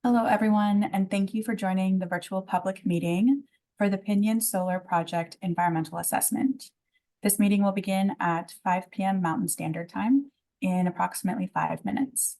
Hello, everyone, and thank you for joining the virtual public meeting for the Pinyon Solar Project Environmental Assessment. This meeting will begin at 5 p.m. Mountain Standard Time in approximately 5 minutes.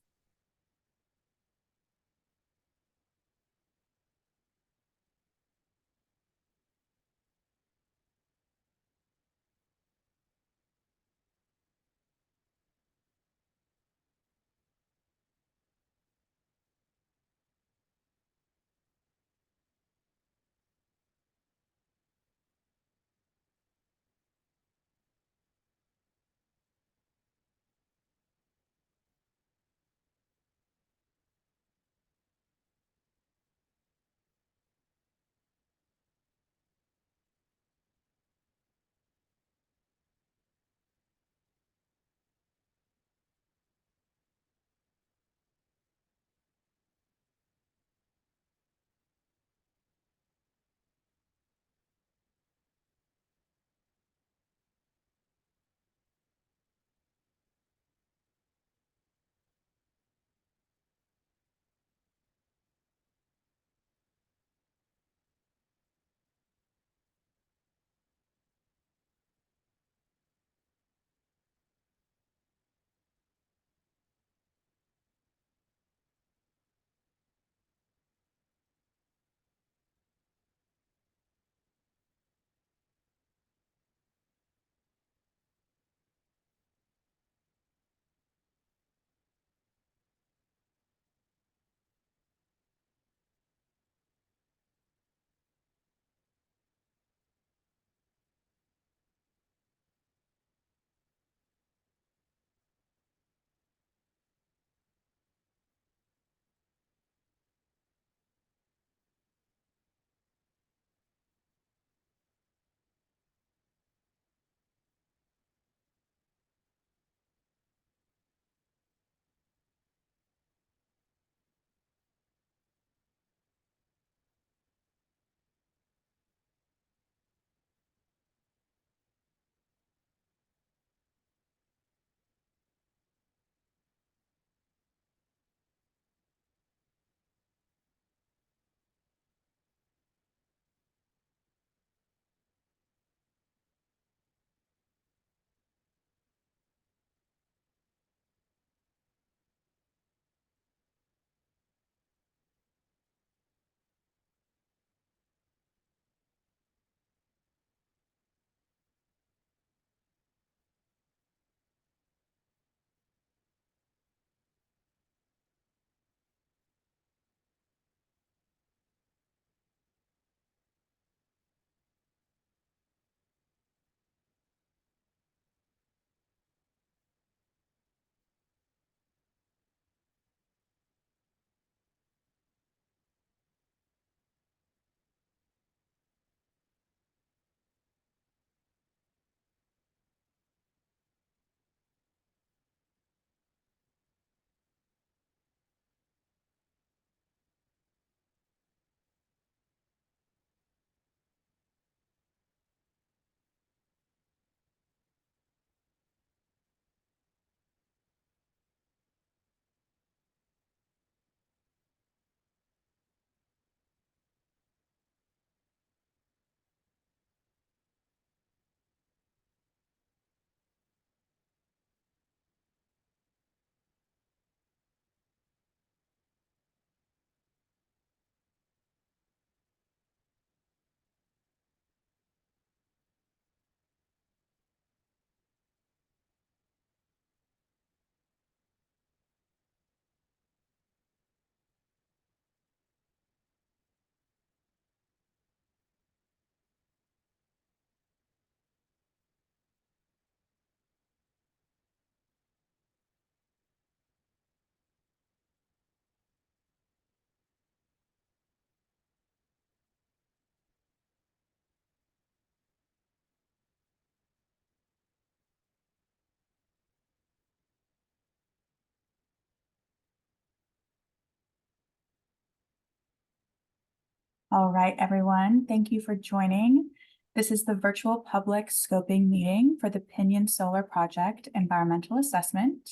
All right, everyone, thank you for joining. This is the virtual public scoping meeting for the Pinyon Solar Project Environmental Assessment.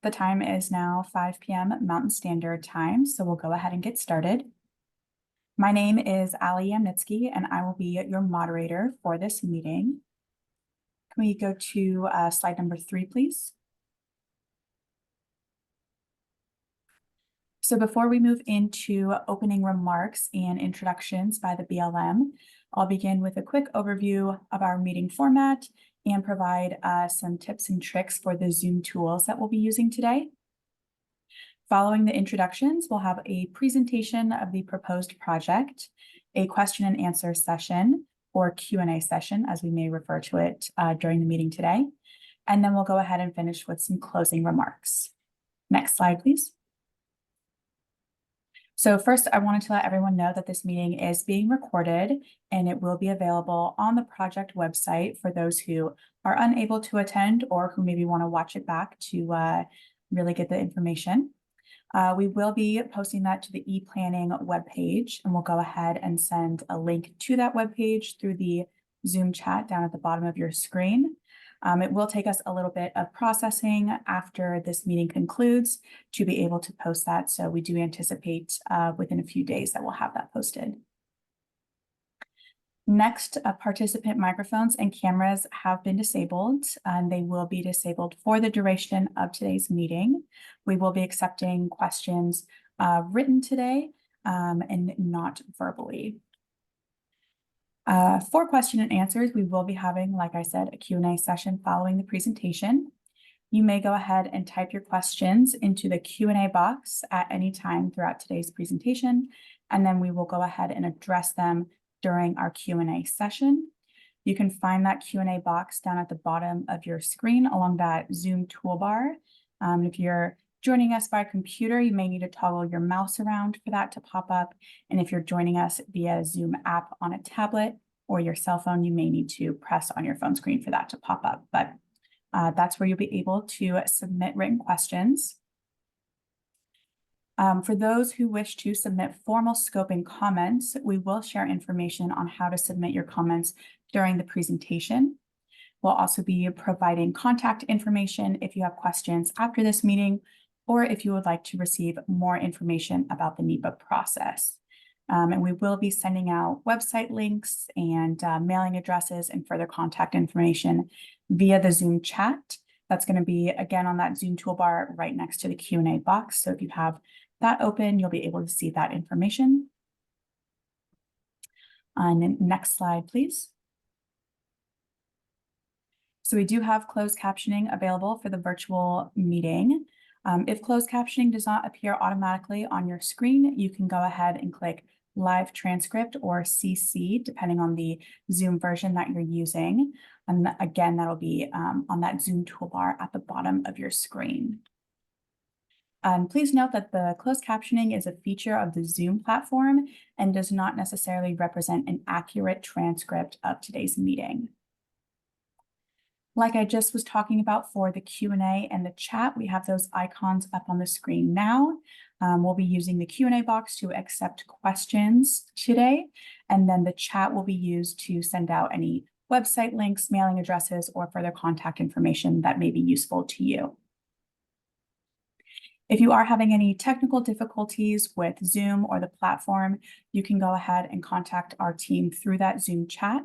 The time is now 5 p.m. Mountain Standard Time, so we'll go ahead and get started. My name is Ali Yamnitsky, and I will be your moderator for this meeting. Can we go to slide number 3, please? So before we move into opening remarks and introductions by the BLM, I'll begin with a quick overview of our meeting format and provide some tips and tricks for the Zoom tools that we'll be using today. Following the introductions, we'll have a presentation of the proposed project, a question and answer session, or Q&A session, as we may refer to it during the meeting today. And then we'll go ahead and finish with some closing remarks. Next slide, please. So first, I wanted to let everyone know that this meeting is being recorded and it will be available on the project website for those who are unable to attend or who maybe want to watch it back to really get the information. We will be posting that to the e-planning webpage, and we'll go ahead and send a link to that webpage through the Zoom chat down at the bottom of your screen. It will take us a little bit of processing after this meeting concludes to be able to post that. So we do anticipate within a few days that we'll have that posted. Next, participant microphones and cameras have been disabled, and they will be disabled for the duration of today's meeting. We will be accepting questions written today and not verbally. For question and answers, we will be having, like I said, a Q&A session following the presentation. You may go ahead and type your questions into the Q&A box at any time throughout today's presentation, and then we will go ahead and address them during our Q&A session. You can find that Q&A box down at the bottom of your screen along that Zoom toolbar. If you're joining us by computer, you may need to toggle your mouse around for that to pop up. And if you're joining us via Zoom app on a tablet or your cell phone, you may need to press on your phone screen for that to pop up. But that's where you'll be able to submit written questions. For those who wish to submit formal scoping comments, we will share information on how to submit your comments during the presentation. We'll also be providing contact information if you have questions after this meeting, or if you would like to receive more information about the NEPA process. And we will be sending out website links and mailing addresses and further contact information via the Zoom chat. That's going to be, again, on that Zoom toolbar right next to the Q&A box. So if you have that open, you'll be able to see that information. And next slide, please. So we do have closed captioning available for the virtual meeting. If closed captioning does not appear automatically on your screen, you can go ahead and click live transcript or CC, depending on the Zoom version that you're using. And again, that'll be on that Zoom toolbar at the bottom of your screen. Please note that the closed captioning is a feature of the Zoom platform and does not necessarily represent an accurate transcript of today's meeting. Like I just was talking about for the Q&A and the chat, we have those icons up on the screen now. We'll be using the Q&A box to accept questions today, and then the chat will be used to send out any website links, mailing addresses, or further contact information that may be useful to you. If you are having any technical difficulties with Zoom or the platform, you can go ahead and contact our team through that Zoom chat.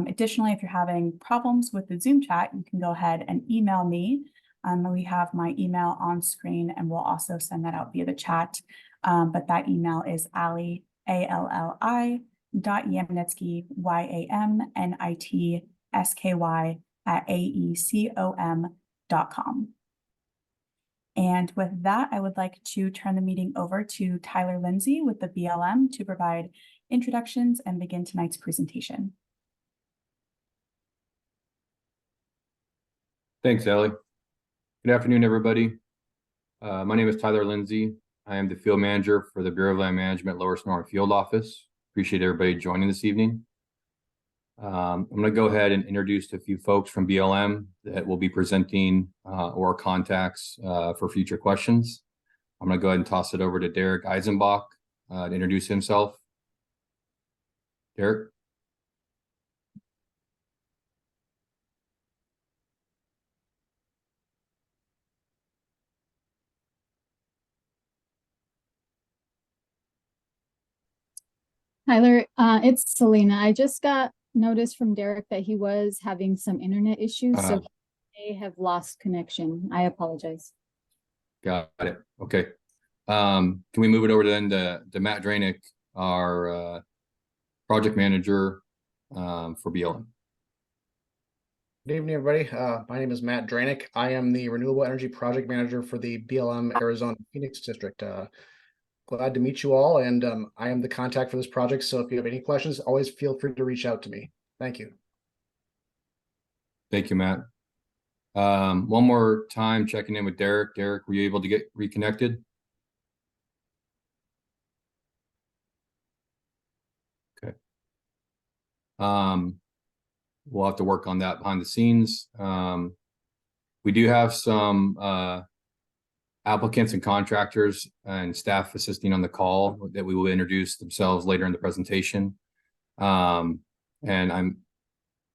Additionally, if you're having problems with the Zoom chat, you can go ahead and email me. We have my email on screen, and we'll also send that out via the chat. But that email is Ali, ALLI.Yamnitsky, YAMNITSKY @AECOM.com. And with that, I would like to turn the meeting over to Tyler Lindsay with the BLM to provide introductions and begin tonight's presentation. Thanks, Allie. Good afternoon, everybody. My name is Tyler Lindsay. I am the field manager for the Bureau of Land Management Lower Sonoran Field Office. Appreciate everybody joining this evening. I'm going to go ahead and introduce a few folks from BLM that will be presenting or contacts for future questions. I'm going to go ahead and toss it over to Derek Eisenbach to introduce himself. Derek. Tyler, it's Selena. I just got notice from Derek that he was having some internet issues, so he may have lost connection. I apologize. Got it. Okay. Can we move it over then to Matt Drainick, our project manager for BLM? Good evening, everybody. My name is Matt Drainick. I am the Renewable Energy Project Manager for the BLM Arizona Phoenix District. Glad to meet you all, and I am the contact for this project, so if you have any questions, always feel free to reach out to me. Thank you. Thank you, Matt. One more time, checking in with Derek. Derek, were you able to get reconnected? Okay. We'll have to work on that behind the scenes. We do have some applicants and contractors and staff assisting on the call that we will introduce themselves later in the presentation.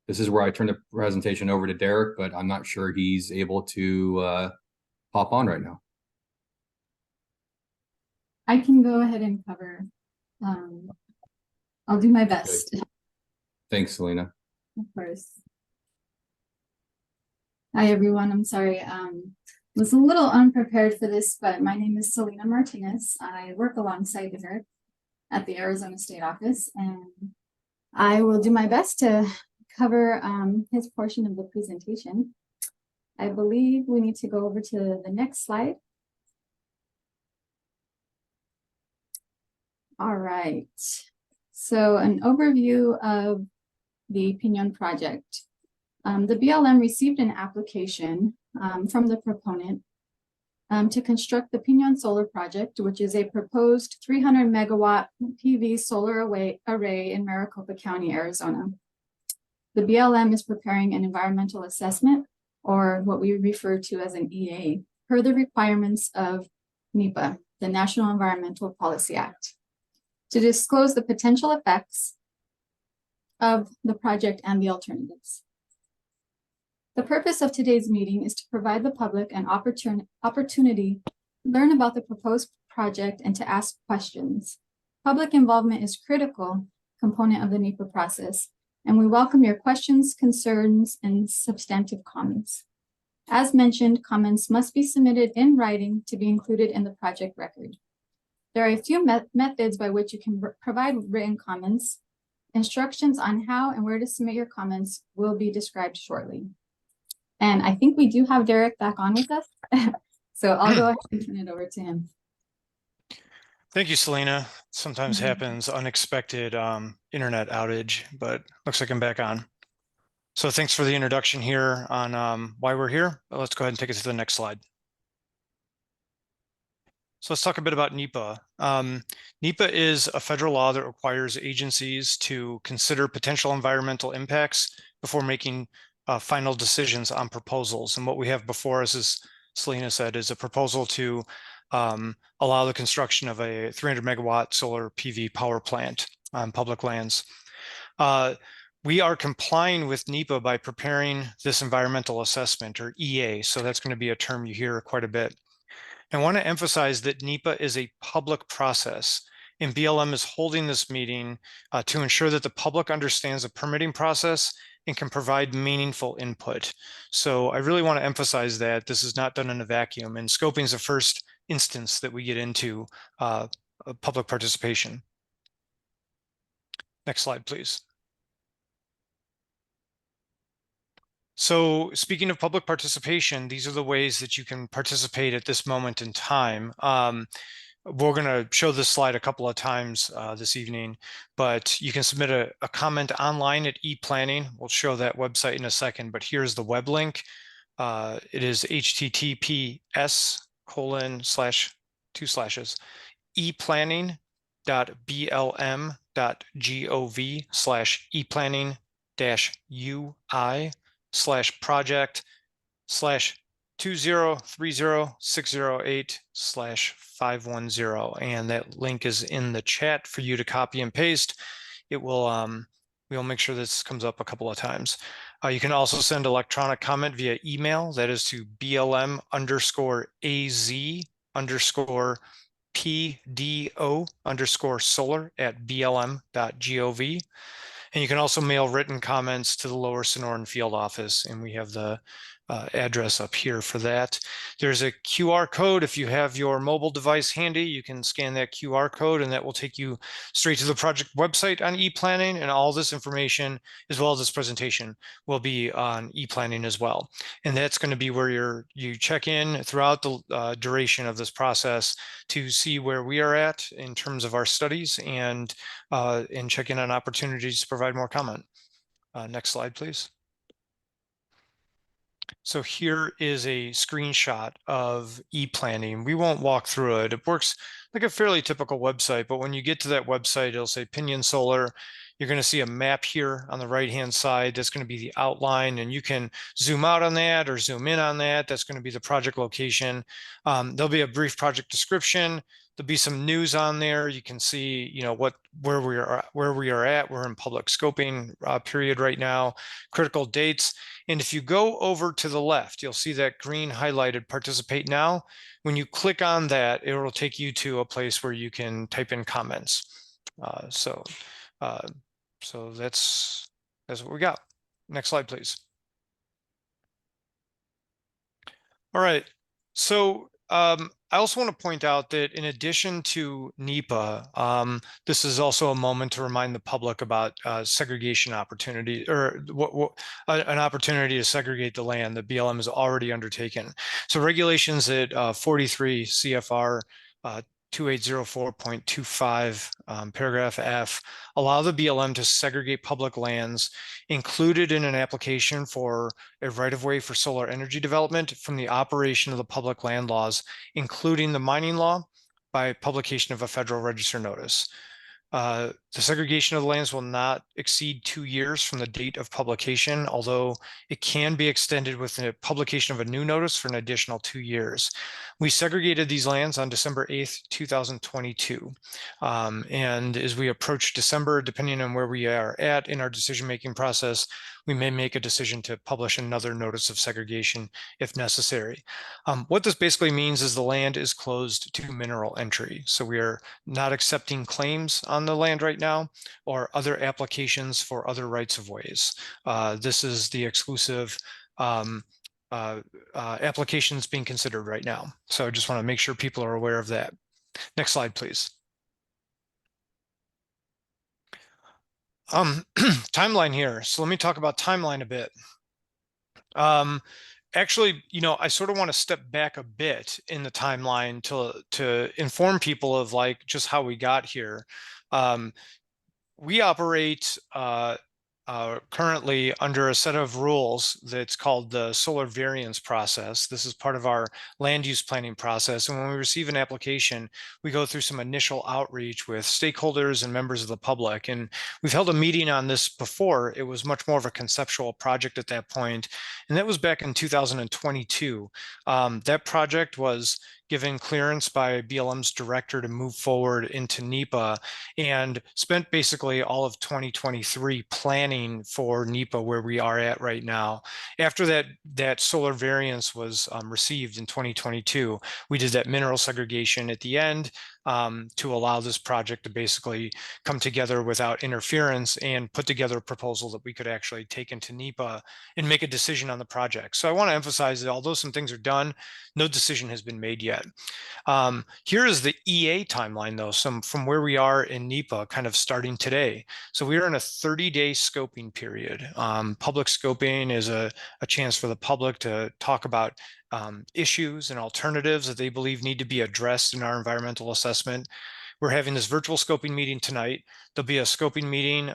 This is where I turn the presentation over to Derek, but I'm not sure he's able to hop on right now. I can go ahead and cover. I'll do my best. Okay. Thanks, Selena. Of course. Hi, everyone. I'm sorry. Was a little unprepared for this, but my name is Selena Martinez. I work alongside Derek at the Arizona State Office, and I will do my best to cover his portion of the presentation. I believe we need to go over to the next slide. All right. So an overview of the Pinyon project. The BLM received an application from the proponent to construct the Pinyon solar project, which is a proposed 300 megawatt PV solar array in Maricopa County, Arizona. The BLM is preparing an environmental assessment, or what we refer to as an EA, per the requirements of NEPA, the National Environmental Policy Act, to disclose the potential effects of the project and the alternatives. The purpose of today's meeting is to provide the public an opportunity to learn about the proposed project and to ask questions. Public involvement is a critical component of the NEPA process, and we welcome your questions, concerns, and substantive comments. As mentioned, comments must be submitted in writing to be included in the project record. There are a few methods by which you can provide written comments. Instructions on how and where to submit your comments will be described shortly. And I think we do have Derek back on with us. So I'll go ahead and turn it over to him. Thank you, Selena. Sometimes happens, unexpected internet outage, but looks like I'm back on. So thanks for the introduction here on why we're here. Let's go ahead and take it to the next slide. So let's talk a bit about NEPA. NEPA is a federal law that requires agencies to consider potential environmental impacts before making final decisions on proposals. And what we have before us, as Selena said, is a proposal to allow the construction of a 300 megawatt solar PV power plant on public lands. We are complying with NEPA by preparing this environmental assessment, or EA. So that's going to be a term you hear quite a bit. I want to emphasize that NEPA is a public process, and BLM is holding this meeting to ensure that the public understands the permitting process and can provide meaningful input. So I really want to emphasize that this is not done in a vacuum, and scoping is the first instance that we get into public participation. Next slide, please. So speaking of public participation, these are the ways that you can participate at this moment in time. We're going to show this slide a couple of times this evening, but you can submit a comment online at ePlanning. We'll show that website in a second, but here's the web link. It is https://ePlanning.blm.gov/eplanning-ui/20306008/510, and that link is in the chat for you to copy and paste. It will we'll make sure this comes up a couple of times. You can also send electronic comment via email. That is to blm_az_. pdo_solar@blm.gov. And you can also mail written comments to the Lower Sonoran Field Office, and we have the address up here for that. There's a QR code. If you have your mobile device handy, you can scan that QR code, and that will take you straight to the project website on ePlanning, and all this information, as well as this presentation, will be on ePlanning as well. And that's going to be where you check in throughout the duration of this process to see where we are at in terms of our studies, and check in on opportunities to provide more comment. Next slide, please. So here is a screenshot of ePlanning. We won't walk through it. It works like a fairly typical website, but when you get to that website, it'll say Pinyon Solar. You're going to see a map here on the right-hand side. That's going to be the outline, and you can zoom out on that or zoom in on that. That's going to be the project location. There'll be a brief project description. There'll be some news on there. You can see, where we are at. We're in public scoping period right now. Critical dates. And if you go over to the left, you'll see that green highlighted participate now. When you click on that, it will take you to a place where you can type in comments. So that's what we got. Next slide, please. All right. So I also want to point out that in addition to NEPA, this is also a moment to remind the public about segregation opportunity, or an opportunity to segregate the land that BLM has already undertaken. So regulations at 43 CFR 2804.25 paragraph F allow the BLM to segregate public lands included in an application for a right-of-way for solar energy development from the operation of the public land laws, including the mining law, by publication of a Federal Register notice. The segregation of the lands will not exceed 2 years from the date of publication, although it can be extended with the publication of a new notice for an additional 2 years. We segregated these lands on December 8th, 2022. And as we approach December, depending on where we are at in our decision-making process, we may make a decision to publish another notice of segregation if necessary. What this basically means is the land is closed to mineral entry. So we are not accepting claims on the land right now or other applications for other rights of ways. This is the exclusive applications being considered right now. So I just want to make sure people are aware of that. Next slide, please. Timeline here. So let me talk about timeline a bit. Actually, I sort of want to step back a bit in the timeline to inform people of just how we got here. We operate currently under a set of rules that's called the solar variance process. This is part of our land use planning process. And when we receive an application, we go through some initial outreach with stakeholders and members of the public. And we've held a meeting on this before. It was much more of a conceptual project at that point. And that was back in 2022. That project was given clearance by BLM's director to move forward into NEPA, and spent basically all of 2023 planning for NEPA where we are at right now. After that solar variance was received in 2022, we did that mineral segregation at the end to allow this project to basically come together without interference and put together a proposal that we could actually take into NEPA and make a decision on the project. So I want to emphasize that although some things are done, no decision has been made yet. Here is the EA timeline, though, from where we are in NEPA, kind of starting today. So we are in a 30-day scoping period. Public scoping is a chance for the public to talk about issues and alternatives that they believe need to be addressed in our environmental assessment. We're having this virtual scoping meeting tonight. There'll be a scoping meeting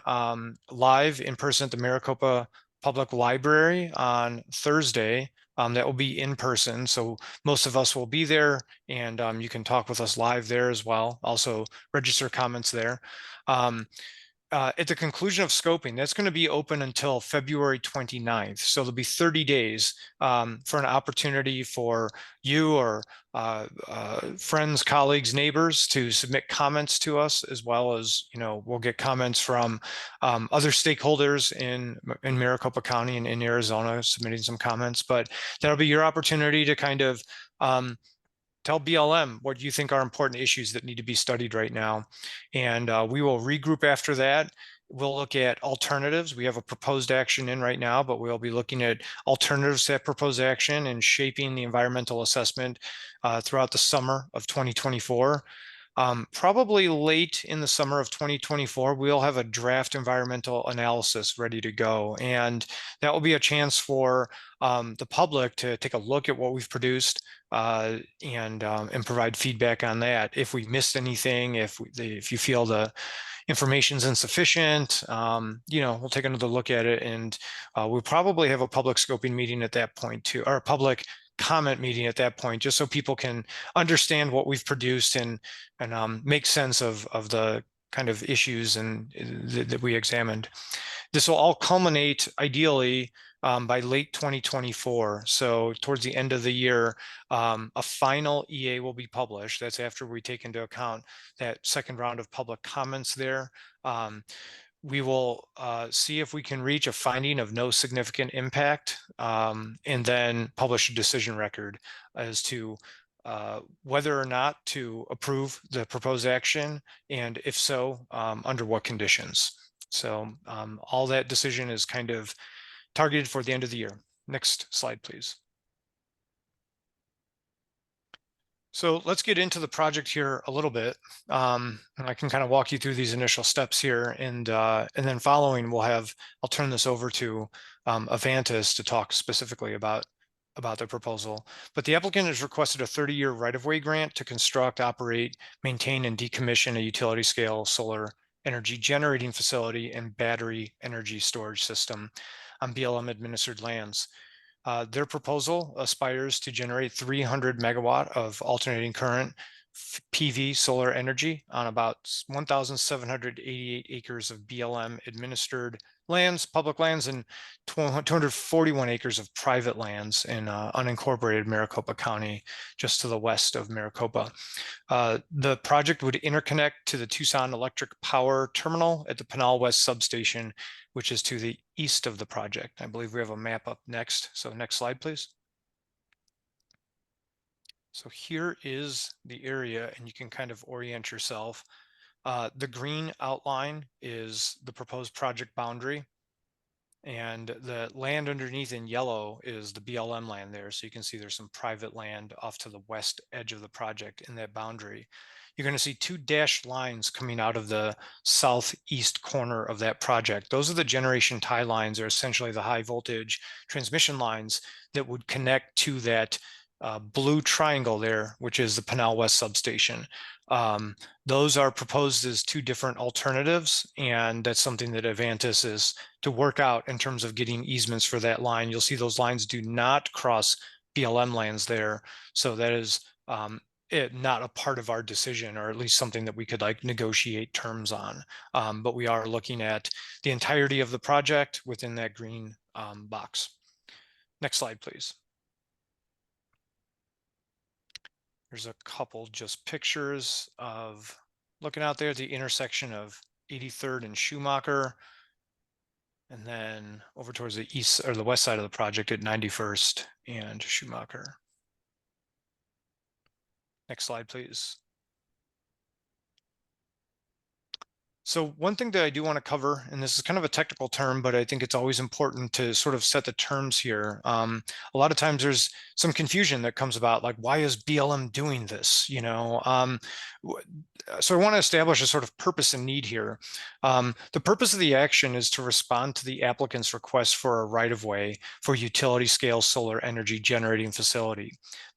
live in person at the Maricopa Public Library on Thursday. That will be in person. So most of us will be there, and you can talk with us live there as well. Also register comments there. At the conclusion of scoping, that's going to be open until February 29th. So there'll be 30 days for an opportunity for you or friends, colleagues, neighbors to submit comments to us, as well as, we'll get comments from other stakeholders in Maricopa County and in Arizona submitting some comments. But that'll be your opportunity to kind of tell BLM what you think are important issues that need to be studied right now. And we will regroup after that. We'll look at alternatives. We have a proposed action in right now, but we'll be looking at alternatives to that proposed action and shaping the environmental assessment throughout the summer of 2024. Probably late in the summer of 2024, we'll have a draft environmental analysis ready to go. And that will be a chance for the public to take a look at what we've produced and provide feedback on that. If we missed anything, if you feel the information's insufficient, we'll take another look at it, and we'll probably have a public scoping meeting at that point too, or a public comment meeting at that point, just so people can understand what we've produced and make sense of the kind of issues that we examined. This will all culminate ideally by late 2024. So towards the end of the year, a final EA will be published. That's after we take into account that second round of public comments there. We will see if we can reach a finding of no significant impact, and then publish a decision record as to whether or not to approve the proposed action, and if so, under what conditions. So all that decision is kind of targeted for the end of the year. Next slide, please. So let's get into the project here a little bit. And I can kind of walk you through these initial steps here, and then following I'll turn this over to Avantis to talk specifically about the proposal. But the applicant has requested a 30-year right-of-way grant to construct, operate, maintain, and decommission a utility scale solar energy generating facility and battery energy storage system on BLM administered lands. Their proposal aspires to generate 300 megawatt of alternating current PV solar energy on about 1,788 acres of BLM administered lands, public lands, and 241 acres of private lands in unincorporated Maricopa County, just to the west of Maricopa. The project would interconnect to the Tucson Electric Power terminal at the Pinal West Substation, which is to the east of the project. I believe we have a map up next. So next slide, please. So here is the area, and you can kind of orient yourself. The green outline is the proposed project boundary, and the land underneath in yellow is the BLM land there. So you can see there's some private land off to the west edge of the project in that boundary. You're going to see two dashed lines coming out of the southeast corner of that project. Those are the generation tie lines, or essentially the high voltage transmission lines that would connect to that blue triangle there, which is the Pinal West Substation. Those are proposed as two different alternatives, and that's something that Avantis is to work out in terms of getting easements for that line. You'll see those lines do not cross BLM lands there, so that is not a part of our decision, or at least something that we could negotiate terms on. But we are looking at the entirety of the project within that green box. Next slide, please. There's a couple just pictures of looking out there at the intersection of 83rd and Schumacher, and then over towards the east or the west side of the project at 91st and Schumacher. Next slide, please. So one thing that I do want to cover, and this is kind of a technical term, but I think it's always important to sort of set the terms here. A lot of times there's some confusion that comes about, like, why is BLM doing this? So I want to establish a sort of purpose and need here. The purpose of the action is to respond to the applicant's request for a right-of-way for utility scale solar energy generating facility.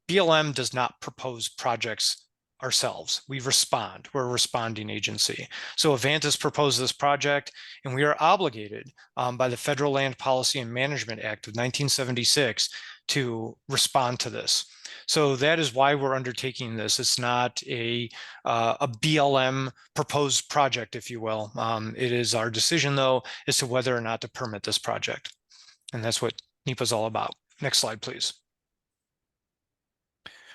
BLM does not propose projects ourselves. We respond. We're a responding agency. So Avantis proposed this project, and we are obligated by the Federal Land Policy and Management Act of 1976 to respond to this. So that is why we're undertaking this. It's not a BLM proposed project, if you will. It is our decision, though, as to whether or not to permit this project. And that's what NEPA is all about. Next slide, please.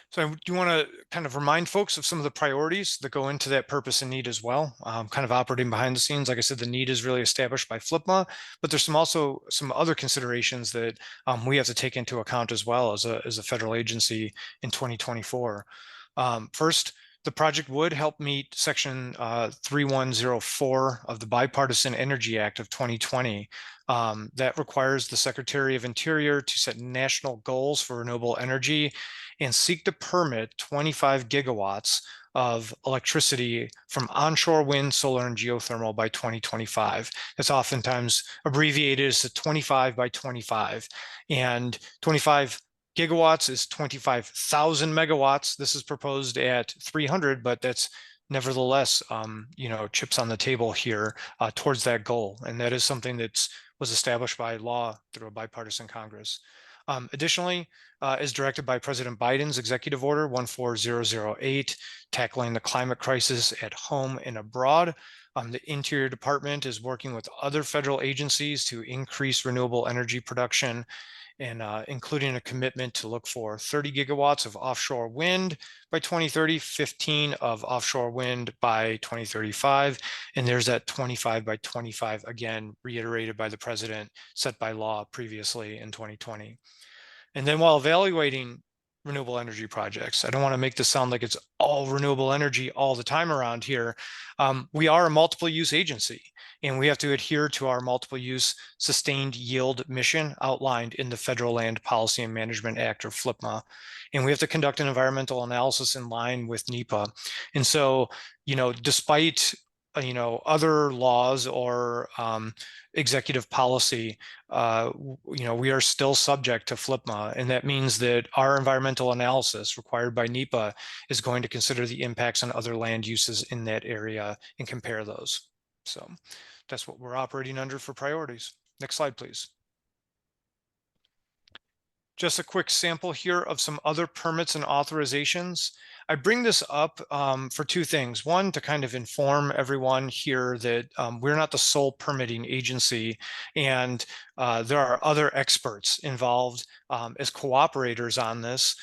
So I do want to kind of remind folks of some of the priorities that go into that purpose and need as well, kind of operating behind the scenes. Like I said, the need is really established by FLPMA, but there's also some other considerations that we have to take into account as well as a federal agency in 2024. First, the project would help meet Section 3104 of the Bipartisan Energy Act of 2020. That requires the Secretary of Interior to set national goals for renewable energy and seek to permit 25 gigawatts of electricity from onshore wind, solar, and geothermal by 2025. That's oftentimes abbreviated as a 25 by 25. And 25 gigawatts is 25,000 megawatts. This is proposed at 300, but that's nevertheless, chips on the table here towards that goal. And that is something that was established by law through a bipartisan Congress. Additionally, as directed by President Biden's Executive Order 14008, tackling the climate crisis at home and abroad, the Interior Department is working with other federal agencies to increase renewable energy production, and including a commitment to look for 30 gigawatts of offshore wind by 2030, 15 of offshore wind by 2035. And there's that 25 by 25, again, reiterated by the president, set by law previously in 2020. And then while evaluating renewable energy projects, I don't want to make this sound like it's all renewable energy all the time around here. We are a multiple use agency, and we have to adhere to our multiple use sustained yield mission outlined in the Federal Land Policy and Management Act, or FLPMA. And we have to conduct an environmental analysis in line with NEPA. And so, despite other laws or executive policy, we are still subject to FLPMA, and that means that our environmental analysis required by NEPA is going to consider the impacts on other land uses in that area and compare those. So that's what we're operating under for priorities. Next slide, please. Just a quick sample here of some other permits and authorizations. I bring this up for two things. One, to kind of inform everyone here that we're not the sole permitting agency, and there are other experts involved as cooperators on this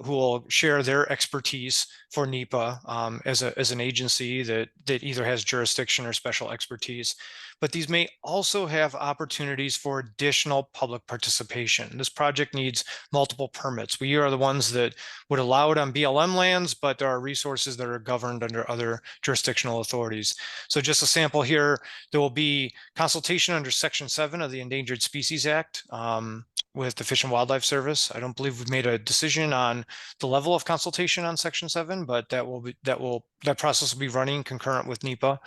who will share their expertise for NEPA as an agency that either has jurisdiction or special expertise. But these may also have opportunities for additional public participation. This project needs multiple permits. We are the ones that would allow it on BLM lands, but there are resources that are governed under other jurisdictional authorities. So just a sample here, there will be consultation under Section 7 of the Endangered Species Act with the Fish and Wildlife Service. I don't believe we've made a decision on the level of consultation on Section 7, but that process will be running concurrent with NEPA.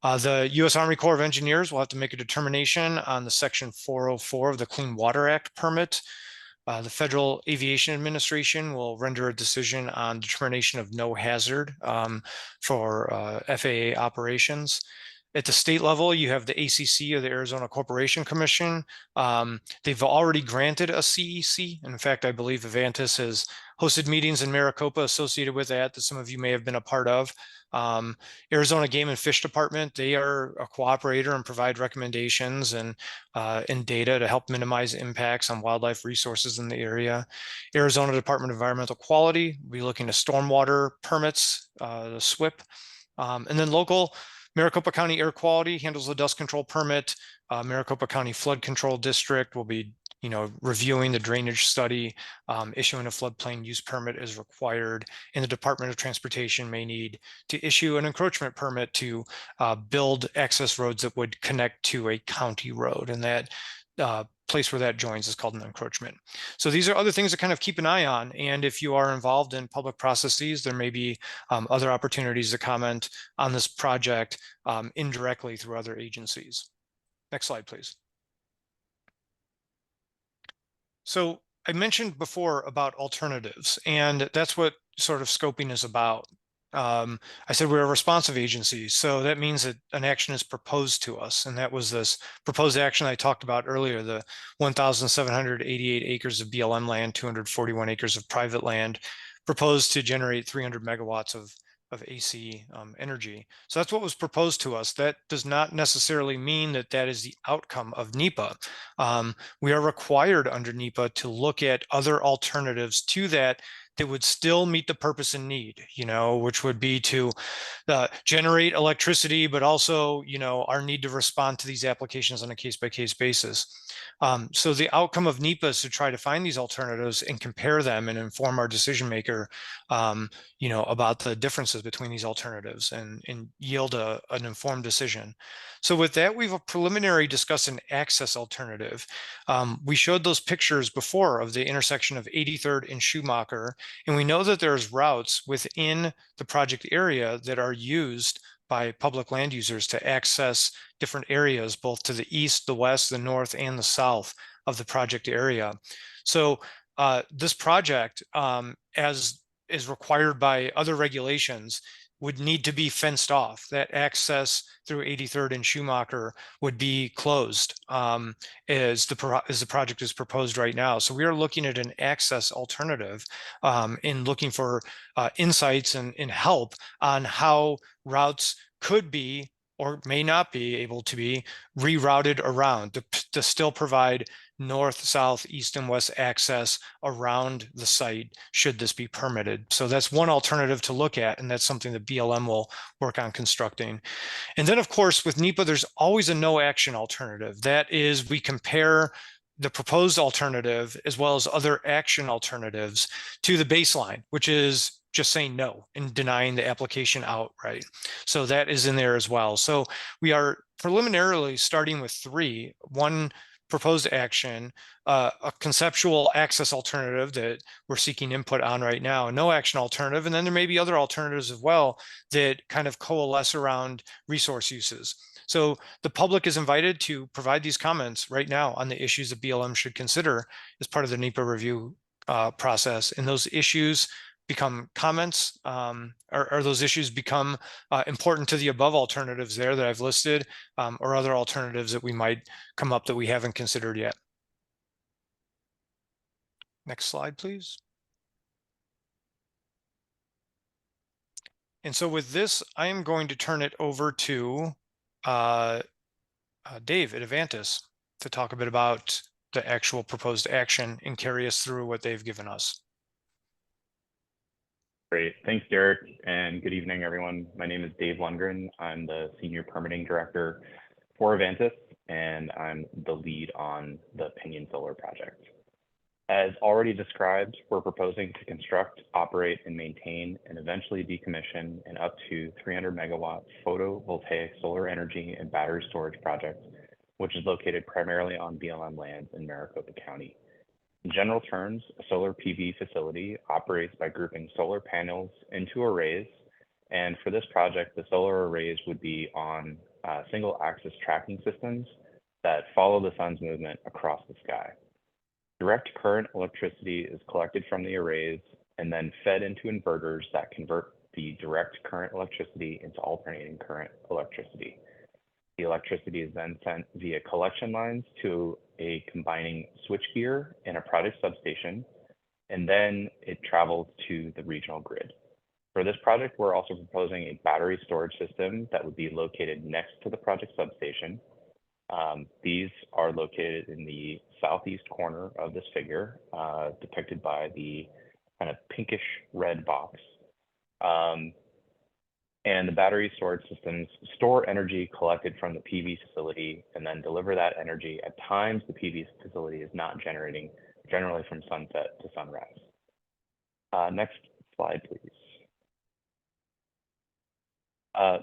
The U.S. Army Corps of Engineers will have to make a determination on the Section 404 of the Clean Water Act permit. The Federal Aviation Administration will render a decision on determination of no hazard for FAA operations. At the state level, you have the ACC, or the Arizona Corporation Commission. They've already granted a CEC. In fact, I believe Avantis has hosted meetings in Maricopa associated with that some of you may have been a part of. Arizona Game and Fish Department, they are a cooperator and provide recommendations and data to help minimize impacts on wildlife resources in the area. Arizona Department of Environmental Quality will be looking to stormwater permits, the SWIP. And then local, Maricopa County Air Quality handles the dust control permit. Maricopa County Flood Control District will be reviewing the drainage study, issuing a floodplain use permit as required, and the Department of Transportation may need to issue an encroachment permit to build access roads that would connect to a county road, and that place where that joins is called an encroachment. So these are other things to kind of keep an eye on, and if you are involved in public processes, there may be other opportunities to comment on this project indirectly through other agencies. Next slide, please. So I mentioned before about alternatives, and that's what sort of scoping is about. I said we're a responsive agency, so that means that an action is proposed to us, and that was this proposed action I talked about earlier, the 1,788 acres of BLM land, 241 acres of private land, proposed to generate 300 megawatts of AC energy. So that's what was proposed to us. That does not necessarily mean that that is the outcome of NEPA. We are required under NEPA to look at other alternatives to that would still meet the purpose and need, which would be to generate electricity, but also, our need to respond to these applications on a case-by-case basis. So the outcome of NEPA is to try to find these alternatives and compare them and inform our decision maker, about the differences between these alternatives and yield an informed decision. So with that, we've preliminary discussed an access alternative. We showed those pictures before of the intersection of 83rd and Schumacher, and we know that there's routes within the project area that are used by public land users to access different areas, both to the east, the west, the north, and the south of the project area. So this project, as is required by other regulations, would need to be fenced off. That access through 83rd and Schumacher would be closed as the project is proposed right now. So we are looking at an access alternative in looking for insights and help on how routes could be or may not be able to be rerouted around to still provide north, south, east, and west access around the site should this be permitted. So that's one alternative to look at, and that's something that BLM will work on constructing. And then, of course, with NEPA, there's always a no action alternative. That is, we compare the proposed alternative as well as other action alternatives to the baseline, which is just saying no and denying the application outright. So that is in there as well. So we are preliminarily starting with three: one proposed action, a conceptual access alternative that we're seeking input on right now, a no action alternative, and then there may be other alternatives as well that kind of coalesce around resource uses. So the public is invited to provide these comments right now on the issues that BLM should consider as part of the NEPA review process. And those issues become comments, or those issues become important to the above alternatives there that I've listed, or other alternatives that we might come up that we haven't considered yet. Next slide, please. And so with this, I am going to turn it over to Dave at Avantis to talk a bit about the actual proposed action and carry us through what they've given us. Great. Thanks, Derek, and good evening, everyone. My name is Dave Lundgren. I'm the Senior Permitting Director for Avantis, and I'm the lead on the Pinyon Solar project. As already described, we're proposing to construct, operate, and maintain, and eventually decommission an up to 300 megawatt photovoltaic solar energy and battery storage project, which is located primarily on BLM lands in Maricopa County. In general terms, a solar PV facility operates by grouping solar panels into arrays, and for this project, the solar arrays would be on single-axis tracking systems that follow the sun's movement across the sky. Direct current electricity is collected from the arrays and then fed into inverters that convert the direct current electricity into alternating current electricity. The electricity is then sent via collection lines to a combining switchgear in a project substation, and then it travels to the regional grid. For this project, we're also proposing a battery storage system that would be located next to the project substation. These are located in the southeast corner of this figure, depicted by the kind of pinkish red box. And the battery storage systems store energy collected from the PV facility and then deliver that energy at times the PV facility is not generating, generally from sunset to sunrise. Next slide, please.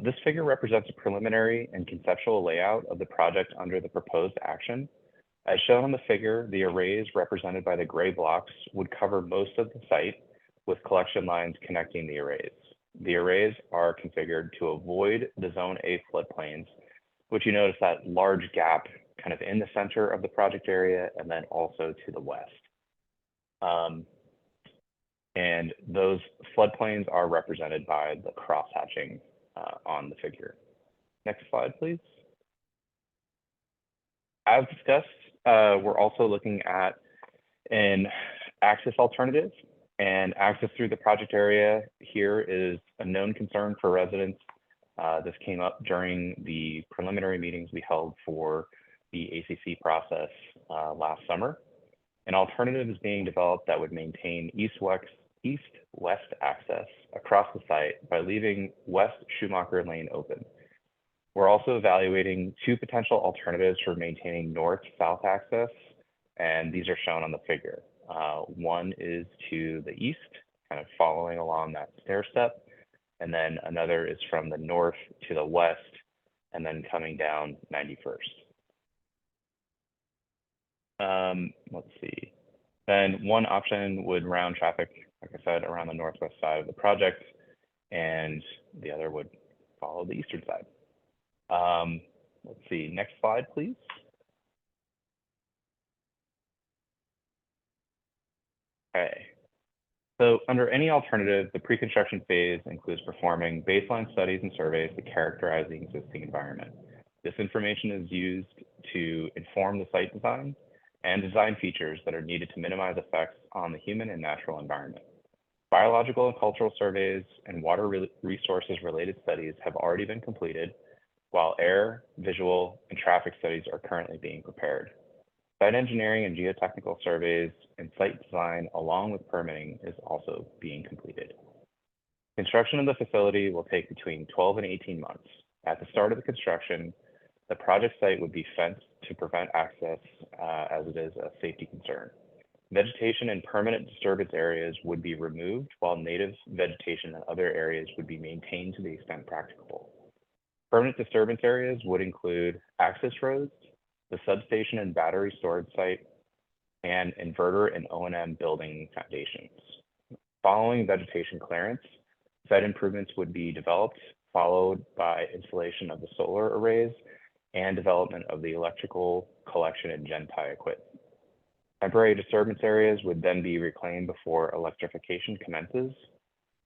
This figure represents a preliminary and conceptual layout of the project under the proposed action. As shown on the figure, the arrays represented by the gray blocks would cover most of the site with collection lines connecting the arrays. The arrays are configured to avoid the Zone A floodplains, which you notice that large gap kind of in the center of the project area and then also to the west. And those floodplains are represented by the cross-hatching on the figure. Next slide, please. As discussed, we're also looking at an access alternative, and access through the project area here is a known concern for residents. This came up during the preliminary meetings we held for the ACC process last summer. An alternative is being developed that would maintain east-west access across the site by leaving West Schumacher Lane open. We're also evaluating two potential alternatives for maintaining north-south access, and these are shown on the figure. One is to the east, kind of following along that stair step, and then another is from the north to the west, and then coming down 91st. Let's see. Then one option would round traffic, like I said, around the northwest side of the project, and the other would follow the eastern side. Let's see, next slide, please. Okay. So under any alternative, the pre-construction phase includes performing baseline studies and surveys to characterize the existing environment. This information is used to inform the site design and design features that are needed to minimize effects on the human and natural environment. Biological and cultural surveys and water resources related studies have already been completed, while air, visual, and traffic studies are currently being prepared. Site engineering and geotechnical surveys and site design, along with permitting, is also being completed. Construction of the facility will take between 12 and 18 months. At the start of the construction, the project site would be fenced to prevent access as it is a safety concern. Vegetation and permanent disturbance areas would be removed, while native vegetation in other areas would be maintained to the extent practicable. Permanent disturbance areas would include access roads, the substation and battery storage site, and inverter and O&M building foundations. Following vegetation clearance, site improvements would be developed, followed by installation of the solar arrays and development of the electrical collection and gen-tie equipment. Temporary disturbance areas would then be reclaimed before electrification commences,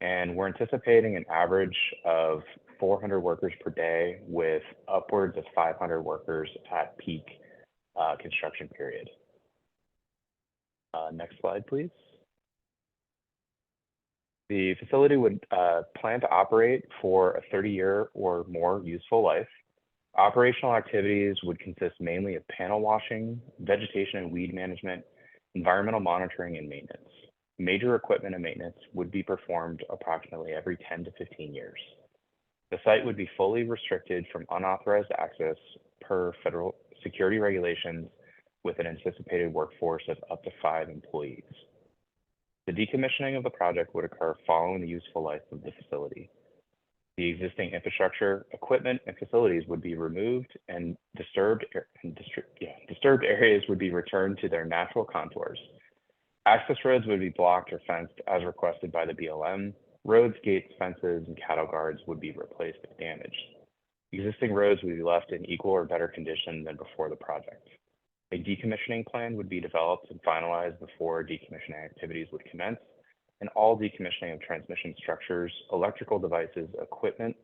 and we're anticipating an average of 400 workers per day with upwards of 500 workers at peak construction period. Next slide, please. The facility would plan to operate for a 30-year or more useful life. Operational activities would consist mainly of panel washing, vegetation and weed management, environmental monitoring, and maintenance. Major equipment and maintenance would be performed approximately every 10 to 15 years. The site would be fully restricted from unauthorized access per federal security regulations, with an anticipated workforce of up to 5 employees. The decommissioning of the project would occur following the useful life of the facility. The existing infrastructure, equipment, and facilities would be removed, and disturbed areas would be returned to their natural contours. Access roads would be blocked or fenced as requested by the BLM. Roads, gates, fences, and cattle guards would be replaced if damaged. Existing roads would be left in equal or better condition than before the project. A decommissioning plan would be developed and finalized before decommissioning activities would commence, and all decommissioning of transmission structures, electrical devices, equipment,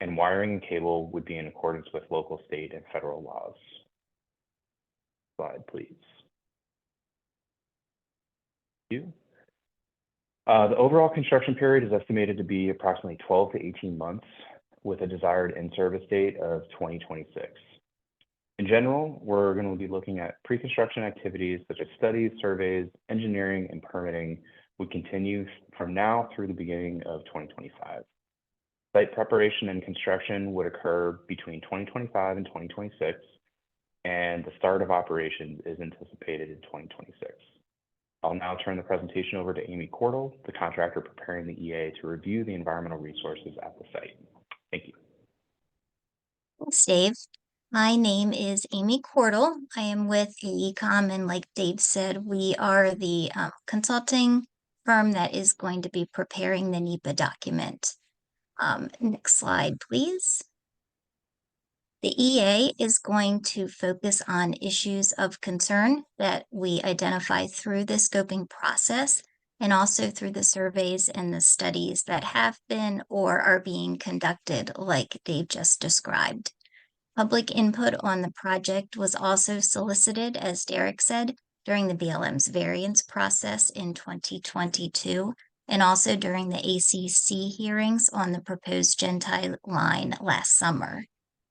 and wiring and cable would be in accordance with local, state, and federal laws. Slide, please. Thank you. The overall construction period is estimated to be approximately 12 to 18 months, with a desired in-service date of 2026. In general, we're going to be looking at pre-construction activities such as studies, surveys, engineering, and permitting would continue from now through the beginning of 2025. Site preparation and construction would occur between 2025 and 2026, and the start of operations is anticipated in 2026. I'll now turn the presentation over to Amy Cordell, the contractor preparing the EA, to review the environmental resources at the site. Thank you. Thanks, Dave. My name is Amy Cordell. I am with AECOM, and like Dave said, we are the consulting firm that is going to be preparing the NEPA document. Next slide, please. The EA is going to focus on issues of concern that we identify through the scoping process and also through the surveys and the studies that have been or are being conducted, like Dave just described. Public input on the project was also solicited, as Derek said, during the BLM's variance process in 2022, and also during the ACC hearings on the proposed gen-tie line last summer.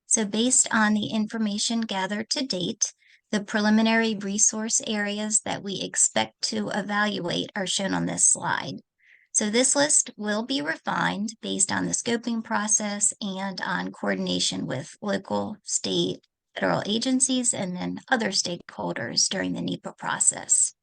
So based on the information gathered to date, the preliminary resource areas that we expect to evaluate are shown on this slide. So this list will be refined based on the scoping process and on coordination with local, state, federal agencies, and then other stakeholders during the NEPA process.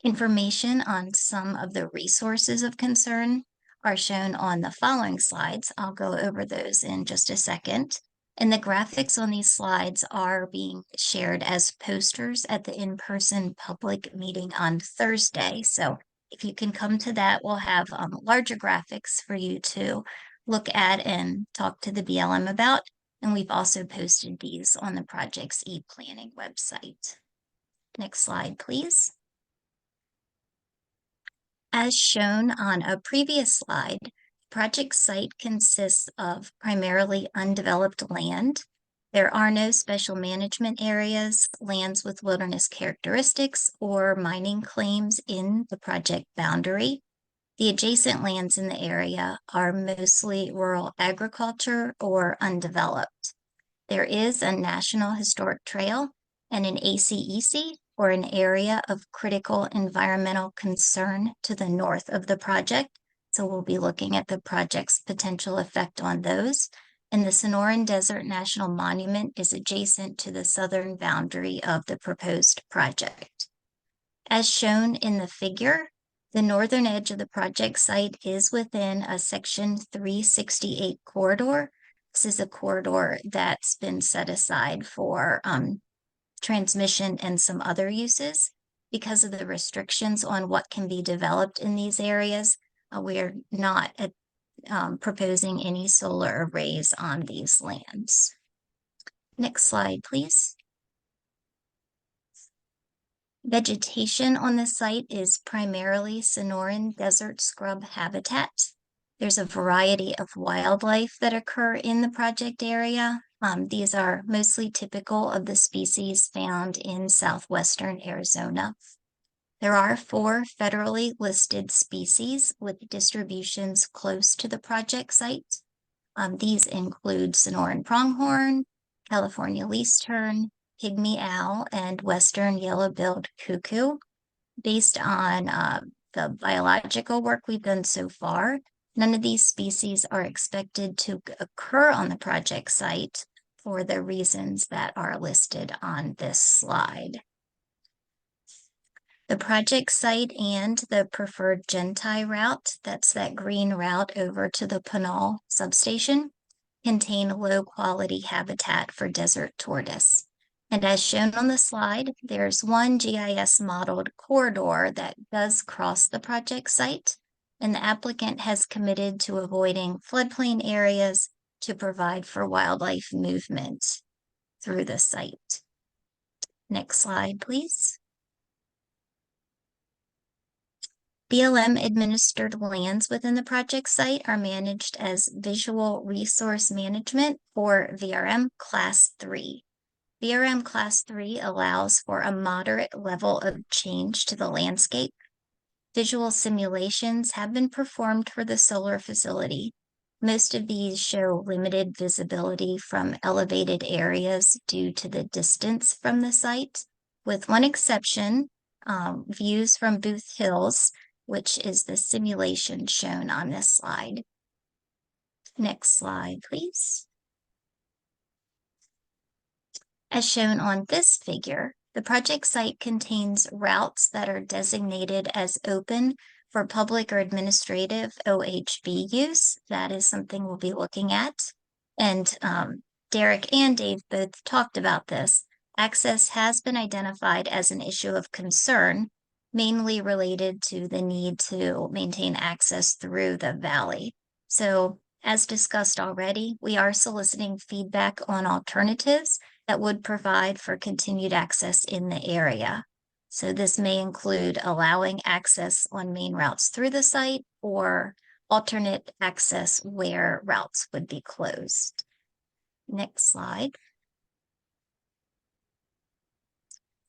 Information on some of the resources of concern are shown on the following slides. I'll go over those in just a second. And the graphics on these slides are being shared as posters at the in-person public meeting on Thursday. So if you can come to that, we'll have larger graphics for you to look at and talk to the BLM about. And we've also posted these on the project's e-planning website. Next slide, please. As shown on a previous slide, the project site consists of primarily undeveloped land. There are no special management areas, lands with wilderness characteristics, or mining claims in the project boundary. The adjacent lands in the area are mostly rural agriculture or undeveloped. There is a National Historic Trail and an ACEC, or an area of critical environmental concern, to the north of the project. So we'll be looking at the project's potential effect on those. And the Sonoran Desert National Monument is adjacent to the southern boundary of the proposed project. As shown in the figure, the northern edge of the project site is within a Section 368 corridor. This is a corridor that's been set aside for transmission and some other uses. Because of the restrictions on what can be developed in these areas, we're not proposing any solar arrays on these lands. Next slide, please. Vegetation on the site is primarily Sonoran desert scrub habitat. There's a variety of wildlife that occur in the project area. These are mostly typical of the species found in southwestern Arizona. There are 4 federally listed species with distributions close to the project site. These include Sonoran pronghorn, California least-tern, pygmy owl, and western yellow-billed cuckoo. Based on the biological work we've done so far, none of these species are expected to occur on the project site for the reasons that are listed on this slide. The project site and the preferred Genti route, that's that green route over to the Pinal Substation, contain low-quality habitat for desert tortoise. And as shown on the slide, there's one GIS modeled corridor that does cross the project site, and the applicant has committed to avoiding floodplain areas to provide for wildlife movement through the site. Next slide, please. BLM administered lands within the project site are managed as Visual Resource Management, or VRM Class 3. VRM Class 3 allows for a moderate level of change to the landscape. Visual simulations have been performed for the solar facility. Most of these show limited visibility from elevated areas due to the distance from the site, with one exception, views from Booth Hills, which is the simulation shown on this slide. Next slide, please. As shown on this figure, the project site contains routes that are designated as open for public or administrative OHV use. That is something we'll be looking at. And Derek and Dave both talked about this. Access has been identified as an issue of concern, mainly related to the need to maintain access through the valley. So, as discussed already, we are soliciting feedback on alternatives that would provide for continued access in the area. So this may include allowing access on main routes through the site or alternate access where routes would be closed. Next slide.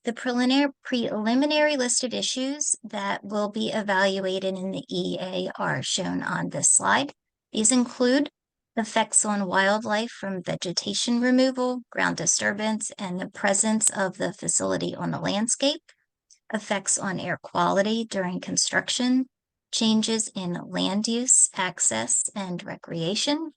The preliminary list of issues that will be evaluated in the EA are shown on this slide. These include effects on wildlife from vegetation removal, ground disturbance, and the presence of the facility on the landscape, effects on air quality during construction, changes in land use, access, and recreation,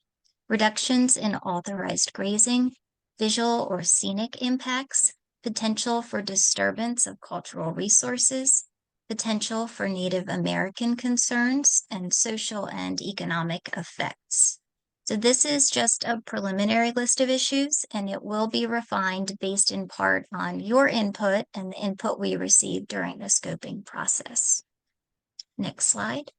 reductions in authorized grazing, visual or scenic impacts, potential for disturbance of cultural resources, potential for Native American concerns, and social and economic effects. So this is just a preliminary list of issues, and it will be refined based in part on your input and the input we received during the scoping process. Next slide.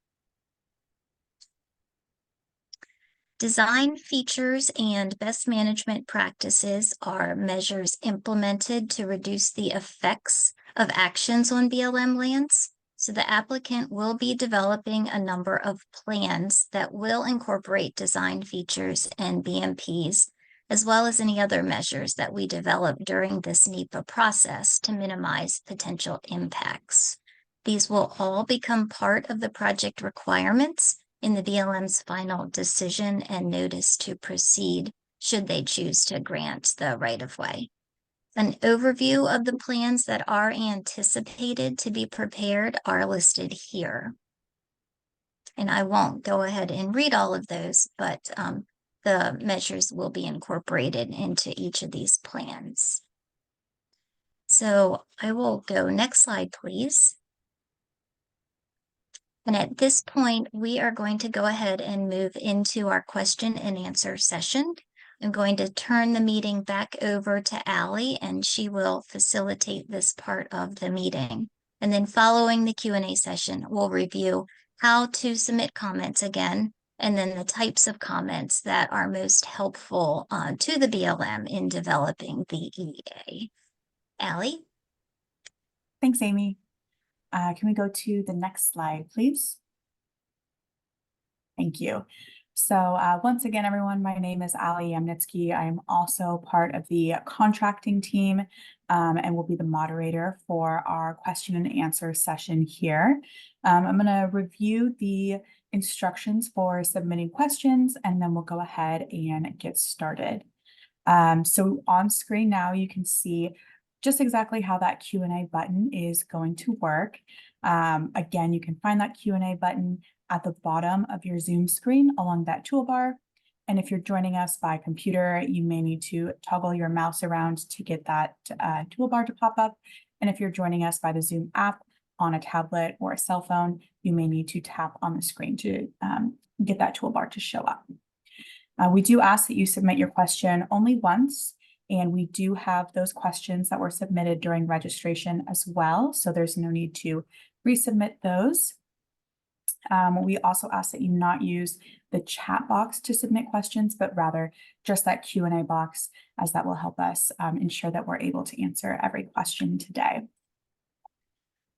Design features and best management practices are measures implemented to reduce the effects of actions on BLM lands. So the applicant will be developing a number of plans that will incorporate design features and BMPs, as well as any other measures that we develop during this NEPA process to minimize potential impacts. These will all become part of the project requirements in the BLM's final decision and notice to proceed should they choose to grant the right-of-way. An overview of the plans that are anticipated to be prepared are listed here. And I won't go ahead and read all of those, but the measures will be incorporated into each of these plans. So I will go next slide, please. And at this point, we are going to go ahead and move into our question and answer session. I'm going to turn the meeting back over to Allie, and she will facilitate this part of the meeting. And then following the Q&A session, we'll review how to submit comments again, and then the types of comments that are most helpful to the BLM in developing the EA. Allie? Thanks, Amy. Can we go to the next slide, please? Thank you. So once again, everyone, my name is Allie Yamnitsky. I am also part of the contracting team and will be the moderator for our question and answer session here. I'm going to review the instructions for submitting questions, and then we'll go ahead and get started. So on screen now, you can see just exactly how that Q&A button is going to work. Again, you can find that Q&A button at the bottom of your Zoom screen along that toolbar. And if you're joining us by computer, you may need to toggle your mouse around to get that toolbar to pop up. And if you're joining us by the Zoom app on a tablet or a cell phone, you may need to tap on the screen to get that toolbar to show up. We do ask that you submit your question only once, and we do have those questions that were submitted during registration as well, so there's no need to resubmit those. We also ask that you not use the chat box to submit questions, but rather just that Q&A box, as that will help us ensure that we're able to answer every question today.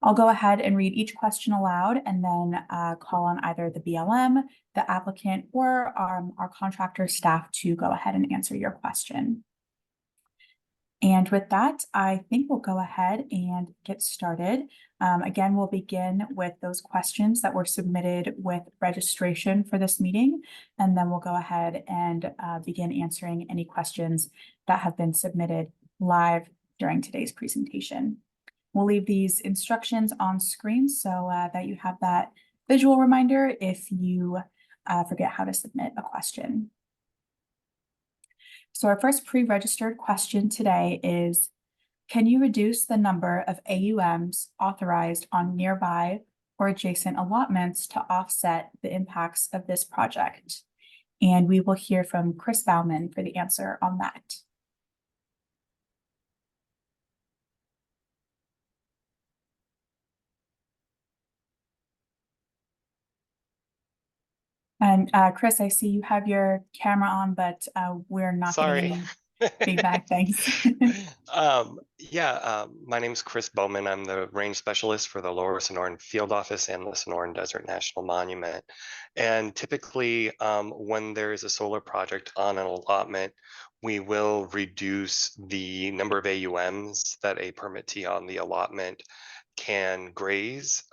I'll go ahead and read each question aloud and then call on either the BLM, the applicant, or our contractor staff to go ahead and answer your question. And with that, I think we'll go ahead and get started. Again, we'll begin with those questions that were submitted with registration for this meeting, and then we'll go ahead and begin answering any questions that have been submitted live during today's presentation. We'll leave these instructions on screen so that you have that visual reminder if you forget how to submit a question. So our first pre-registered question today is, can you reduce the number of AUMs authorized on nearby or adjacent allotments to offset the impacts of this project? And we will hear from Chris Bauman for the answer on that. And Chris, I see you have your camera on, but we're not getting any feedback. Thanks. My name is Chris Bowman. I'm the range specialist for the Lower Sonoran Field Office and the Sonoran Desert National Monument. And typically, when there is a solar project on an allotment, we will reduce the number of AUMs that a permittee on the allotment can graze.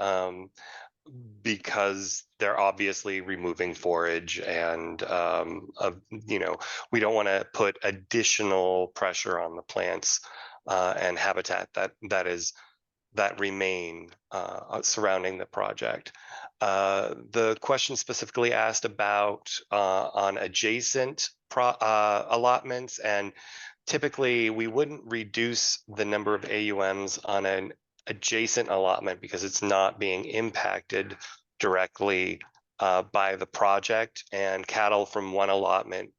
Because they're obviously removing forage and we don't want to put additional pressure on the plants and habitat that is that remain surrounding the project. The question specifically asked about on adjacent allotments, and typically we wouldn't reduce the number of AUMs on an adjacent allotment because it's not being impacted directly by the project, and cattle from one allotment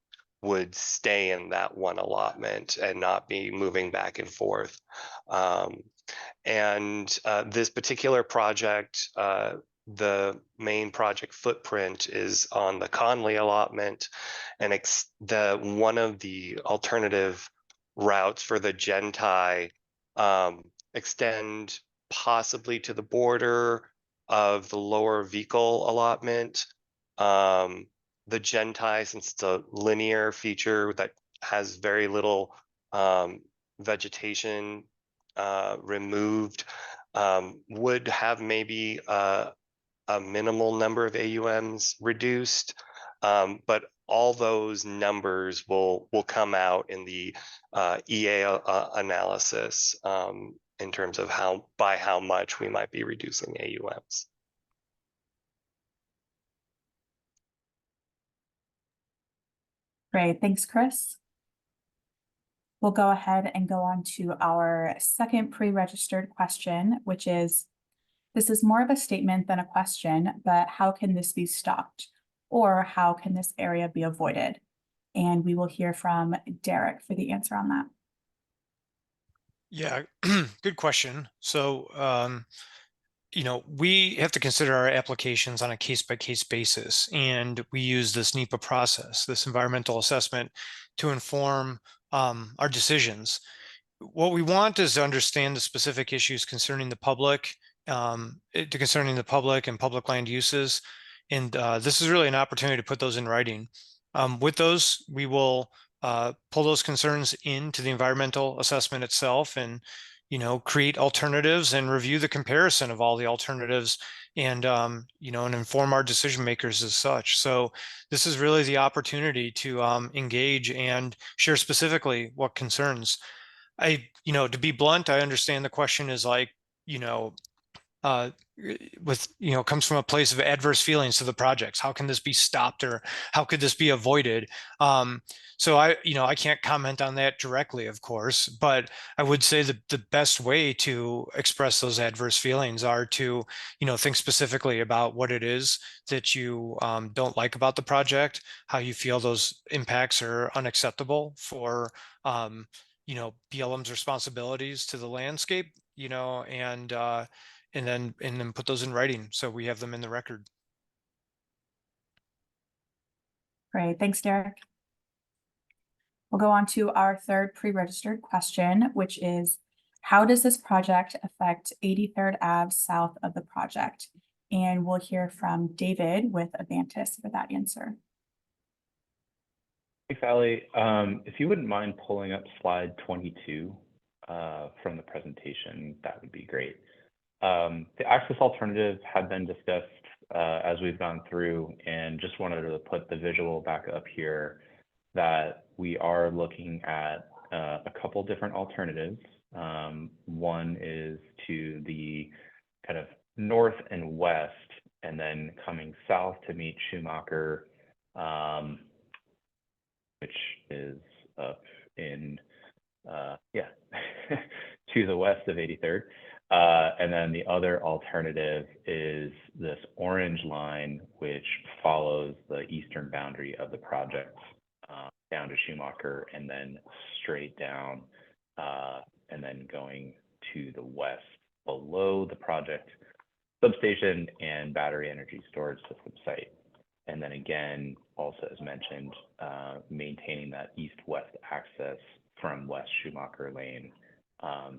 would stay in that one allotment and not be moving back and forth. This particular project, the main project footprint is on the Conley allotment, and one of the alternative routes for the Gentai extend possibly to the border of the lower vehicle allotment. The Gentai, since it's a linear feature that has very little vegetation removed, would have maybe a minimal number of AUMs reduced, but all those numbers will come out in the EA analysis in terms of by how much we might be reducing AUMs. Great, thanks, Chris. We'll go ahead and go on to our second pre-registered question, which is, this is more of a statement than a question, but how can this be stopped? Or how can this area be avoided? And we will hear from Derek for the answer on that. Yeah, good question. So, you know, we have to consider our applications on a case-by-case basis, and we use this NEPA process, this environmental assessment, to inform our decisions. What we want is to understand the specific issues concerning the public, and public land uses, and this is really an opportunity to put those in writing. With those, we will pull those concerns into the environmental assessment itself, and create alternatives and review the comparison of all the alternatives, and and inform our decision makers as such. So this is really the opportunity to engage and share specifically what concerns. To be blunt, I understand the question is like, comes from a place of adverse feelings to the projects. How can this be stopped, or how could this be avoided? So I can't comment on that directly, of course, but I would say that the best way to express those adverse feelings are to, think specifically about what it is that you don't like about the project, how you feel those impacts are unacceptable for, BLM's responsibilities to the landscape, and then put those in writing so we have them in the record. Great, thanks, Derek. We'll go on to our third pre-registered question, which is, how does this project affect 83rd Ave south of the project? And we'll hear from David with Avantis for that answer. Thanks, Allie. If you wouldn't mind pulling up slide 22 from the presentation, that would be great. The access alternatives have been discussed as we've gone through, and just wanted to put the visual back up here that we are looking at a couple different alternatives. One is to the kind of north and west, and then coming south to meet Schumacher, which is up in, to the west of 83rd. And then the other alternative is this orange line, which follows the eastern boundary of the project down to Schumacher, and then straight down, and then going to the west below the project substation and battery energy storage system site. And then again, also as mentioned, maintaining that east-west access from West Schumacher Lane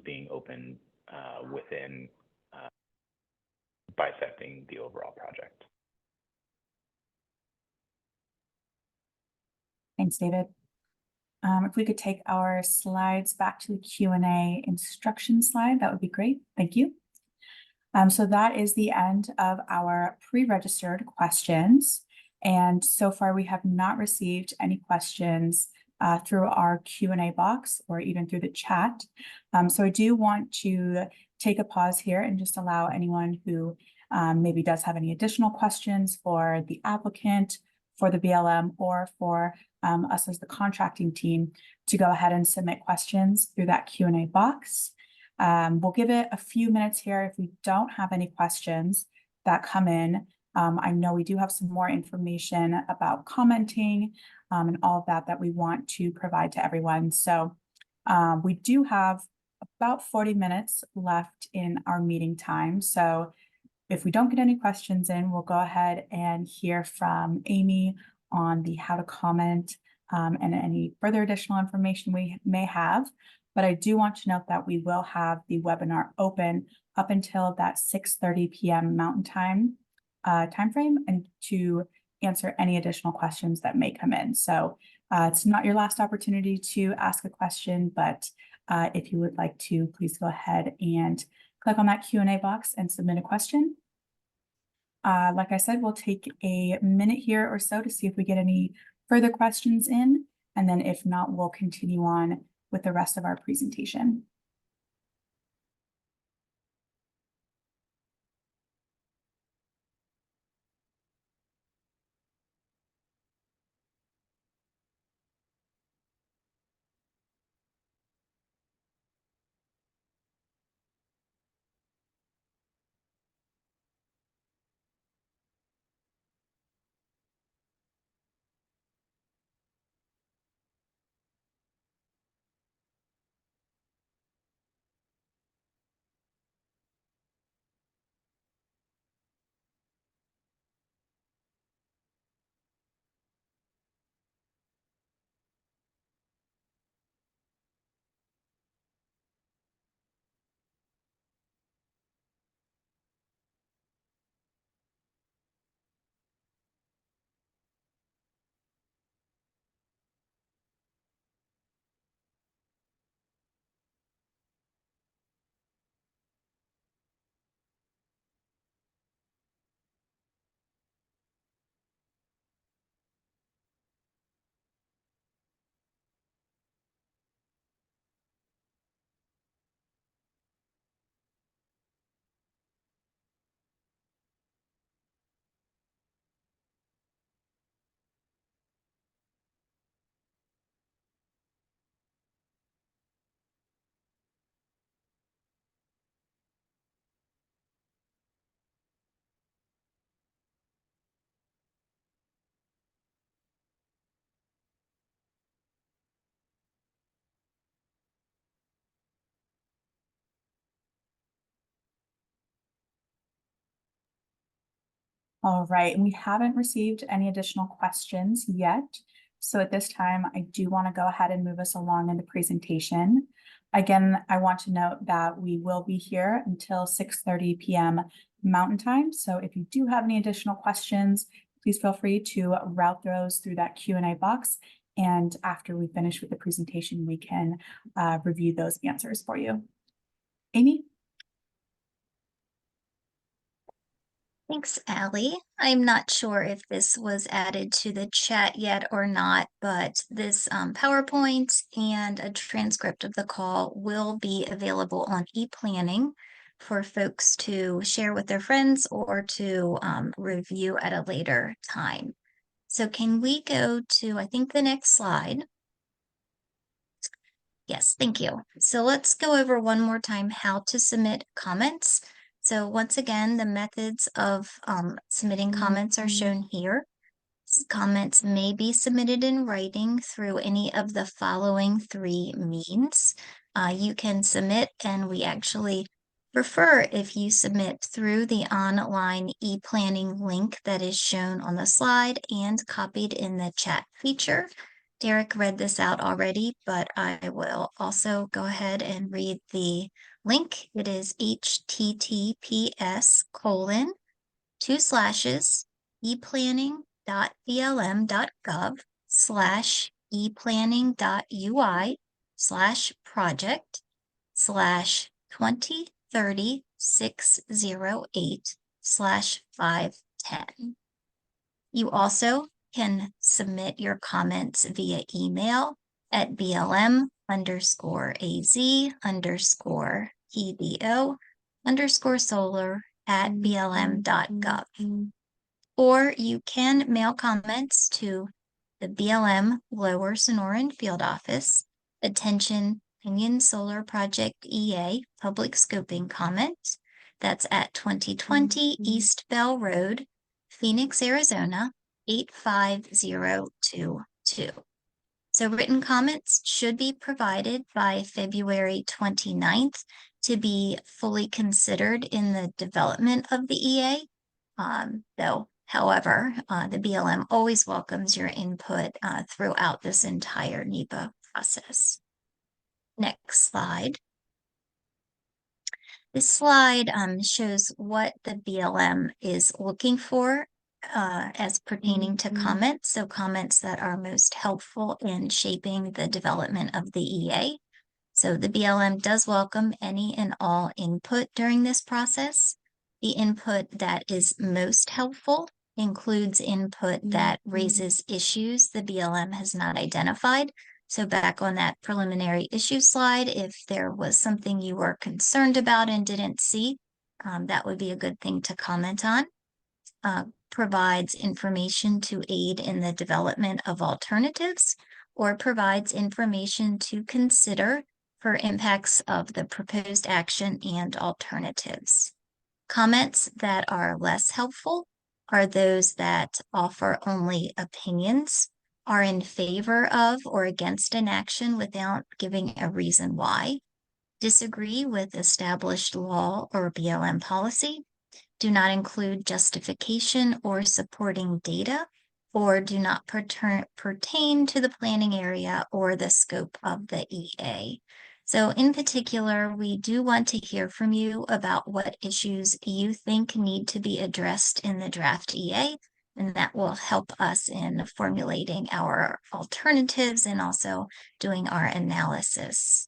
being open within bisecting the overall project. Thanks, David. If we could take our slides back to the Q&A instruction slide, that would be great. Thank you. So that is the end of our pre-registered questions. And so far, we have not received any questions through our Q&A box or even through the chat. So I do want to take a pause here and just allow anyone who maybe does have any additional questions for the applicant, for the BLM, or for us as the contracting team to go ahead and submit questions through that Q&A box. We'll give it a few minutes here. If we don't have any questions that come in, I know we do have some more information about commenting and all of that we want to provide to everyone. So we do have about 40 minutes left in our meeting time. So if we don't get any questions in, we'll go ahead and hear from Amy on the how to comment and any further additional information we may have. But I do want to note that we will have the webinar open up until that 6:30 p.m. Mountain Time timeframe, and to answer any additional questions that may come in. So it's not your last opportunity to ask a question, but if you would like to, please go ahead and click on that Q&A box and submit a question. Like I said, we'll take a minute here or so to see if we get any further questions in, and then if not, we'll continue on with the rest of our presentation. All right, and we haven't received any additional questions yet. So at this time, I do want to go ahead and move us along in the presentation. Again, I want to note that we will be here until 6:30 p.m. Mountain Time. So if you do have any additional questions, please feel free to route those through that Q&A box. And after we finish with the presentation, we can review those answers for you. Amy? Thanks, Allie. I'm not sure if this was added to the chat yet or not, but this PowerPoint and a transcript of the call will be available on ePlanning for folks to share with their friends or to review at a later time. So can we go to, I think, the next slide? Yes, thank you. So let's go over one more time how to submit comments. So once again, the methods of submitting comments are shown here. Comments may be submitted in writing through any of the following three means. You can submit, and we actually prefer if you submit through the online e-planning link that is shown on the slide and copied in the chat feature. Derek read this out already, but I will also go ahead and read the link. It is https://eplanning.blm.gov/eplanning.ui/2030-608/510. You also can submit your comments via email at blm_az_pbo pinyon_solar@blm.gov. Or you can mail comments to the BLM Lower Sonoran Field Office. Attention, Pinyon Solar Project EA Public Scoping Comment. That's at 2020 East Bell Road, Phoenix, Arizona, 85022. So written comments should be provided by February 29th to be fully considered in the development of the EA. However, the BLM always welcomes your input throughout this entire NEPA process. Next slide. This slide shows what the BLM is looking for as pertaining to comments. So comments that are most helpful in shaping the development of the EA. So the BLM does welcome any and all input during this process. The input that is most helpful includes input that raises issues the BLM has not identified. So back on that preliminary issue slide, if there was something you were concerned about and didn't see, that would be a good thing to comment on. Provides information to aid in the development of alternatives, or provides information to consider for impacts of the proposed action and alternatives. Comments that are less helpful are those that offer only opinions, are in favor of or against an action without giving a reason why, disagree with established law or BLM policy, do not include justification or supporting data, or do not pertain to the planning area or the scope of the EA. So in particular, we do want to hear from you about what issues you think need to be addressed in the draft EA, and that will help us in formulating our alternatives and also doing our analysis.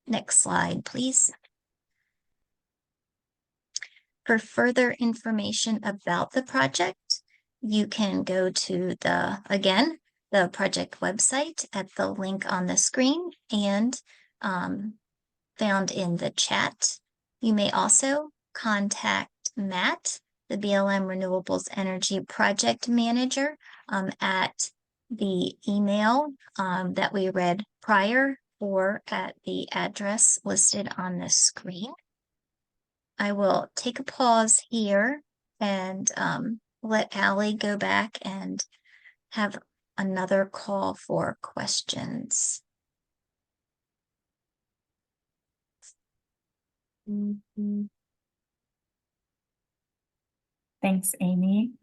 Next slide, please. For further information about the project, you can go to the project website at the link on the screen and found in the chat. You may also contact Matt, the BLM Renewables Energy Project Manager, at the email that we read prior, or at the address listed on the screen. I will take a pause here and let Allie go back and have another call for questions. Thanks, Amy.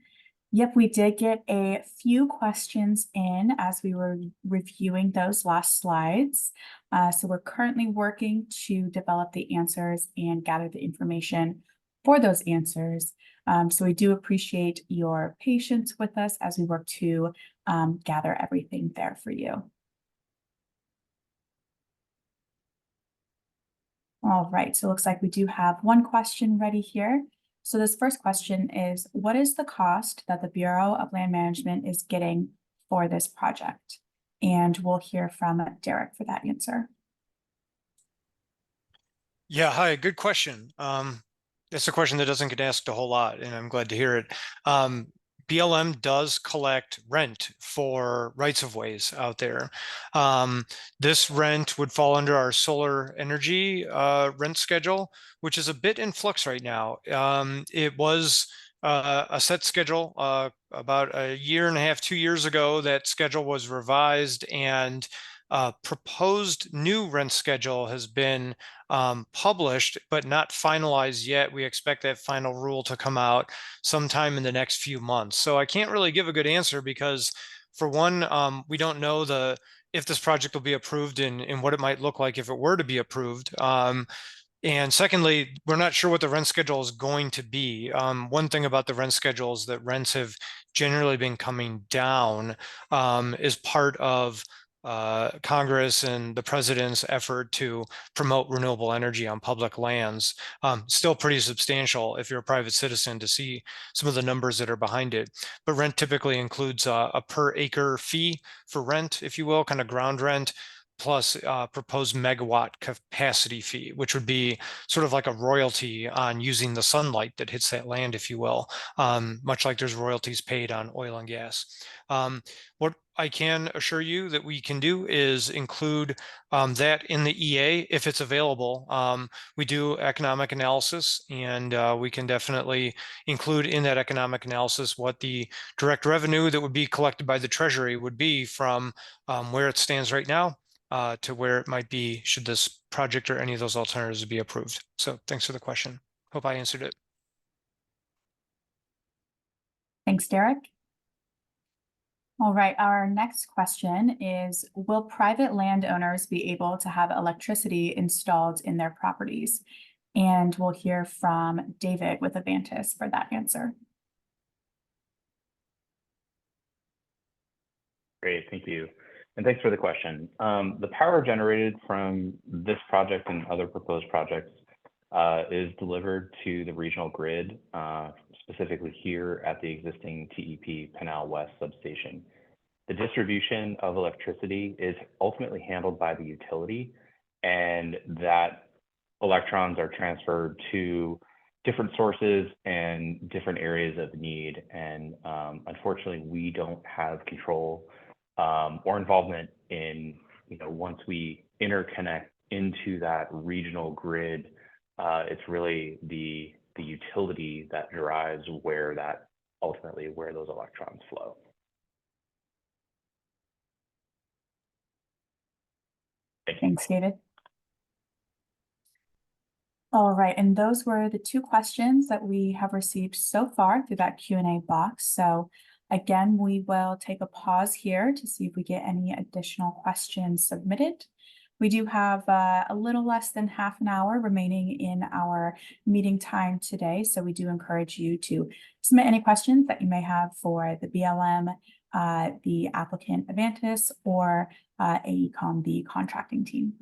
Yep, we did get a few questions in as we were reviewing those last slides. So we're currently working to develop the answers and gather the information for those answers. So we do appreciate your patience with us as we work to gather everything there for you. All right, so it looks like we do have one question ready here. So this first question is, what is the cost that the Bureau of Land Management is getting for this project? And we'll hear from Derek for that answer. Yeah, hi, good question. It's a question that doesn't get asked a whole lot, and I'm glad to hear it. BLM does collect rent for rights-of-ways out there. This rent would fall under our solar energy rent schedule, which is a bit in flux right now. It was a set schedule about a year and a half, 2 years ago. That schedule was revised, and proposed new rent schedule has been published, but not finalized yet. We expect that final rule to come out sometime in the next few months. So I can't really give a good answer because, for one, we don't know if this project will be approved and what it might look like if it were to be approved. And secondly, we're not sure what the rent schedule is going to be. One thing about the rent schedule is that rents have generally been coming down as part of Congress and the president's effort to promote renewable energy on public lands. Still pretty substantial if you're a private citizen to see some of the numbers that are behind it. But rent typically includes a per acre fee for rent, if you will, kind of ground rent, plus proposed megawatt capacity fee, which would be sort of like a royalty on using the sunlight that hits that land, if you will, much like there's royalties paid on oil and gas. What I can assure you that we can do is include that in the EA if it's available. We do economic analysis, and we can definitely include in that economic analysis what the direct revenue that would be collected by the Treasury would be from where it stands right now to where it might be should this project or any of those alternatives be approved. So thanks for the question. Hope I answered it. Thanks, Derek. All right, our next question is, will private landowners be able to have electricity installed in their properties? And we'll hear from David with Avantis for that answer. Great, thank you. And thanks for the question. The power generated from this project and other proposed projects is delivered to the regional grid, specifically here at the existing TEP Pinal West Substation. The distribution of electricity is ultimately handled by the utility, and that electrons are transferred to different sources and different areas of need. And unfortunately, we don't have control or involvement in, once we interconnect into that regional grid, it's really the utility that drives where those electrons flow. Thanks, David. All right, and those were the two questions that we have received so far through that Q&A box. So again, we will take a pause here to see if we get any additional questions submitted. We do have a little less than half an hour remaining in our meeting time today. So we do encourage you to submit any questions that you may have for the BLM, the applicant Avantis, or AECOM, the contracting team.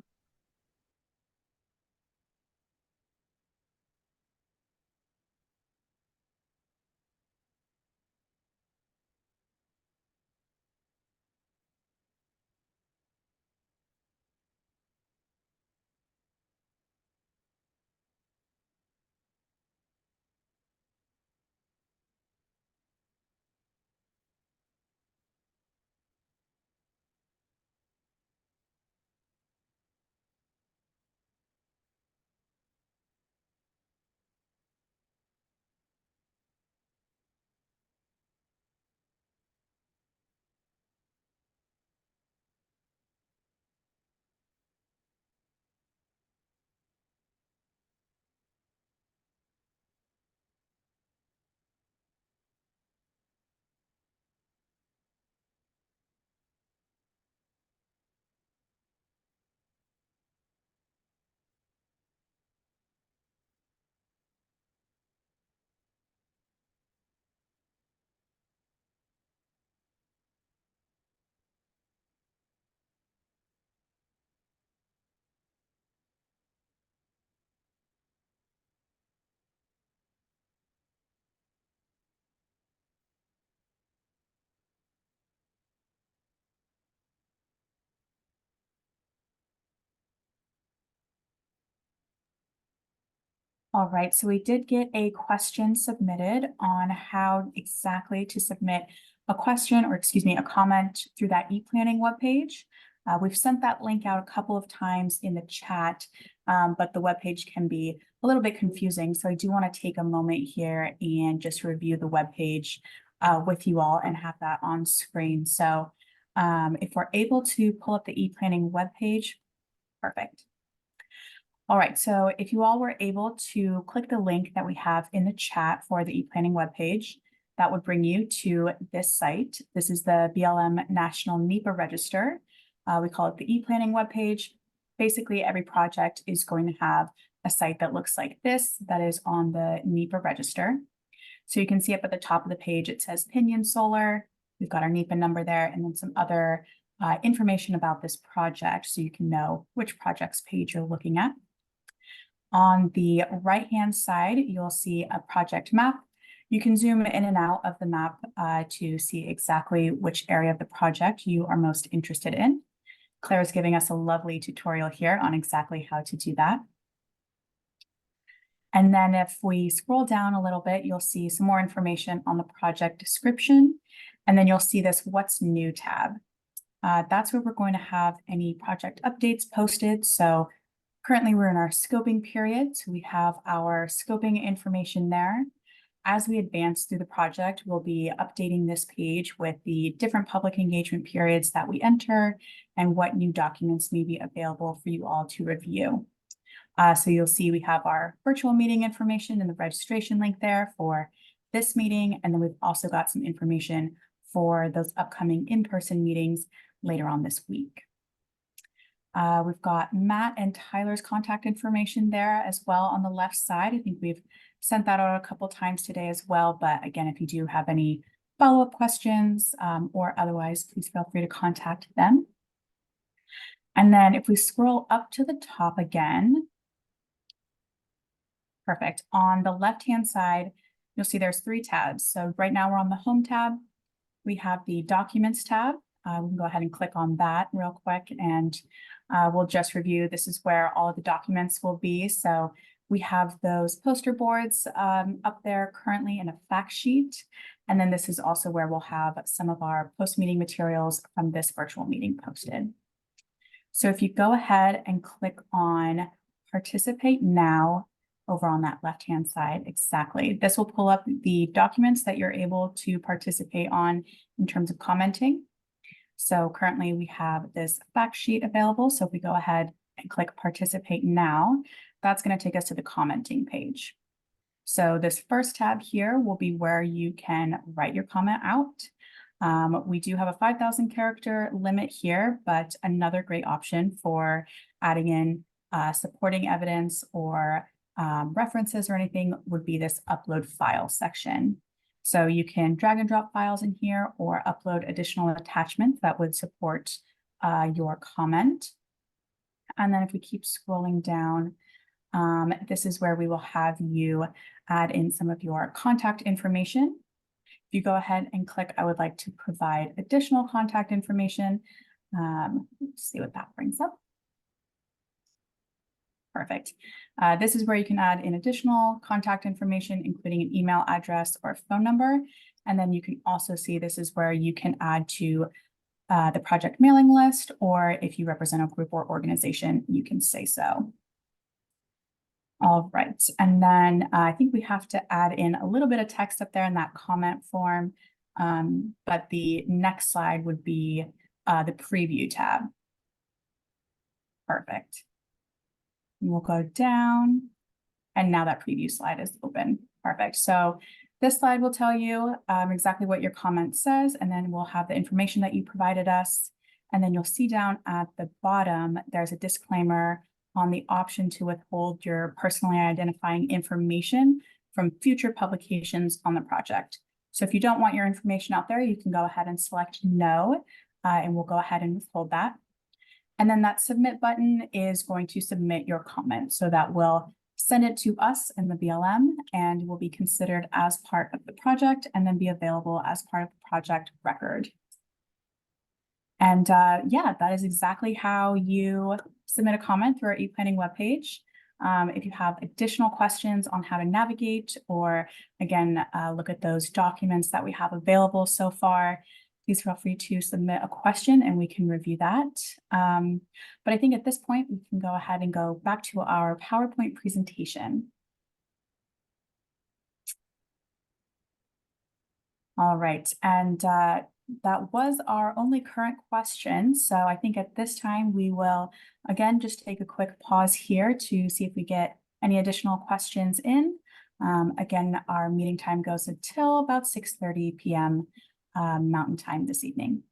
All right, so we did get a question submitted on how exactly to submit a question, or excuse me, a comment through that e-planning webpage. We've sent that link out a couple of times in the chat, but the webpage can be a little bit confusing. So I do want to take a moment here and just review the webpage with you all and have that on screen. So if we're able to pull up the e-planning webpage, perfect. All right, so if you all were able to click the link that we have in the chat for the e-planning webpage, that would bring you to this site. This is the BLM National NEPA Register. We call it the e-planning webpage. Basically, every project is going to have a site that looks like this that is on the NEPA Register. So you can see up at the top of the page, it says Pinyon Solar. We've got our NEPA number there, and then some other information about this project so you can know which project's page you're looking at. On the right-hand side, you'll see a project map. You can zoom in and out of the map to see exactly which area of the project you are most interested in. Claire's giving us a lovely tutorial here on exactly how to do that. And then if we scroll down a little bit, you'll see some more information on the project description. And then you'll see this What's New tab. That's where we're going to have any project updates posted. So currently we're in our scoping period. So we have our scoping information there. As we advance through the project, we'll be updating this page with the different public engagement periods that we enter and what new documents may be available for you all to review. So you'll see we have our virtual meeting information and the registration link there for this meeting. And then we've also got some information for those upcoming in-person meetings later on this week. We've got Matt and Tyler's contact information there as well on the left side. I think we've sent that out a couple times today as well. But again, if you do have any follow-up questions or otherwise, please feel free to contact them. And then if we scroll up to the top again, perfect. On the left-hand side, you'll see there's 3 tabs. So right now we're on the Home tab. We have the Documents tab. We can go ahead and click on that real quick and we'll just review. This is where all of the documents will be. So we have those poster boards up there currently in a fact sheet. And then this is also where we'll have some of our post-meeting materials from this virtual meeting posted. So if you go ahead and click on Participate Now over on that left-hand side, exactly, this will pull up the documents that you're able to participate on in terms of commenting. So currently we have this fact sheet available. So if we go ahead and click Participate Now, that's going to take us to the commenting page. So this first tab here will be where you can write your comment out. We do have a 5,000 character limit here, but another great option for adding in supporting evidence or references or anything would be this upload file section. So you can drag and drop files in here or upload additional attachments that would support your comment. And then if we keep scrolling down, this is where we will have you add in some of your contact information. If you go ahead and click, I would like to provide additional contact information. Let's see what that brings up. Perfect. This is where you can add in additional contact information, including an email address or phone number. And then you can also see this is where you can add to the project mailing list, or if you represent a group or organization, you can say so. All right, and then I think we have to add in a little bit of text up there in that comment form, but the next slide would be the preview tab. Perfect. And we'll go down, and now that preview slide is open. Perfect. So this slide will tell you exactly what your comment says, and then we'll have the information that you provided us. And then you'll see down at the bottom, there's a disclaimer on the option to withhold your personally identifying information from future publications on the project. So if you don't want your information out there, you can go ahead and select no, and we'll go ahead and withhold that. And then that submit button is going to submit your comment. So that will send it to us in the BLM and will be considered as part of the project and then be available as part of the project record. And yeah, that is exactly how you submit a comment through our e-planning webpage. If you have additional questions on how to navigate or again, look at those documents that we have available so far, please feel free to submit a question and we can review that. But I think at this point, we can go ahead and go back to our PowerPoint presentation. All right, and that was our only current question. So I think at this time, we will, again, just take a quick pause here to see if we get any additional questions in. Again, our meeting time goes until about 6:30 p.m. Mountain Time this evening.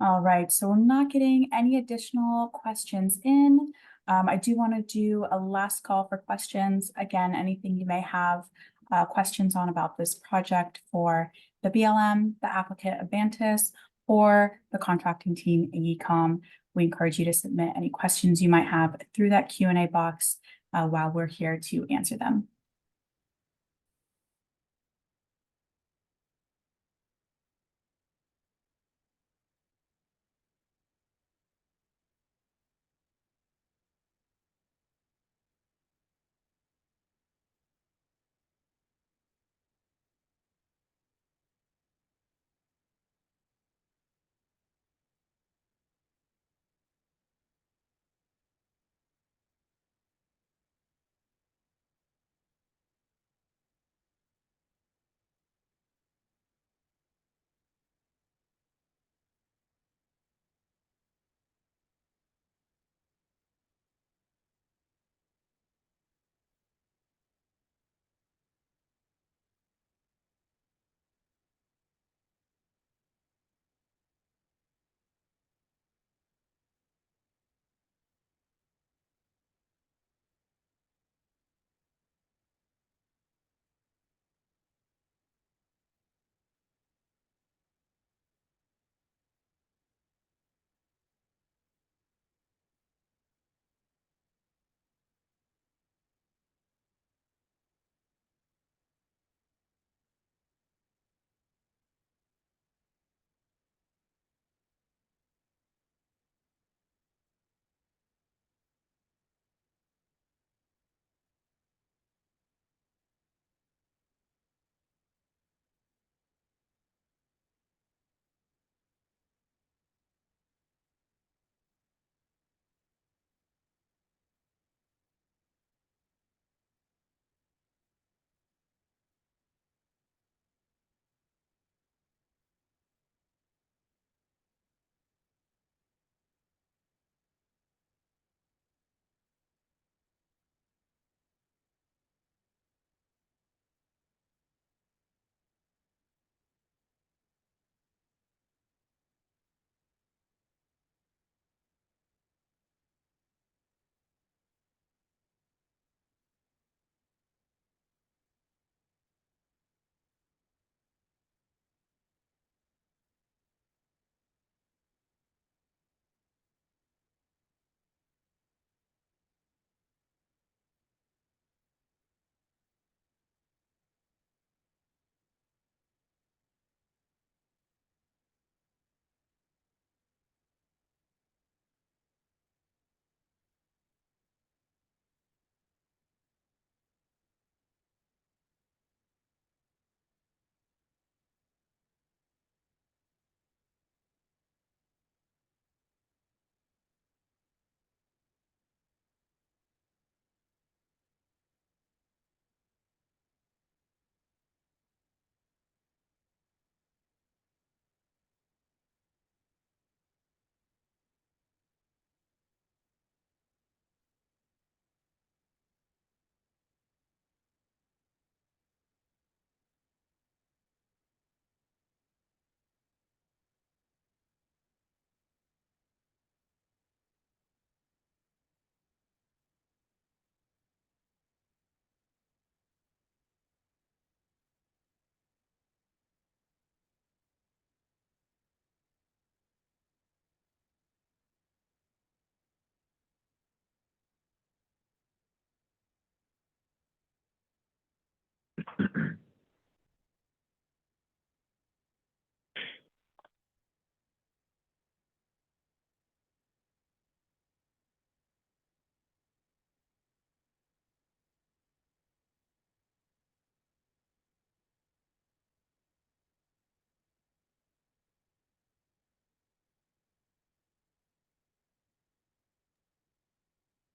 All right, so we're not getting any additional questions in. I do want to do a last call for questions. Again, anything you may have questions on about this project for the BLM, the applicant Avantis, or the contracting team AECOM. We encourage you to submit any questions you might have through that Q&A box while we're here to answer them.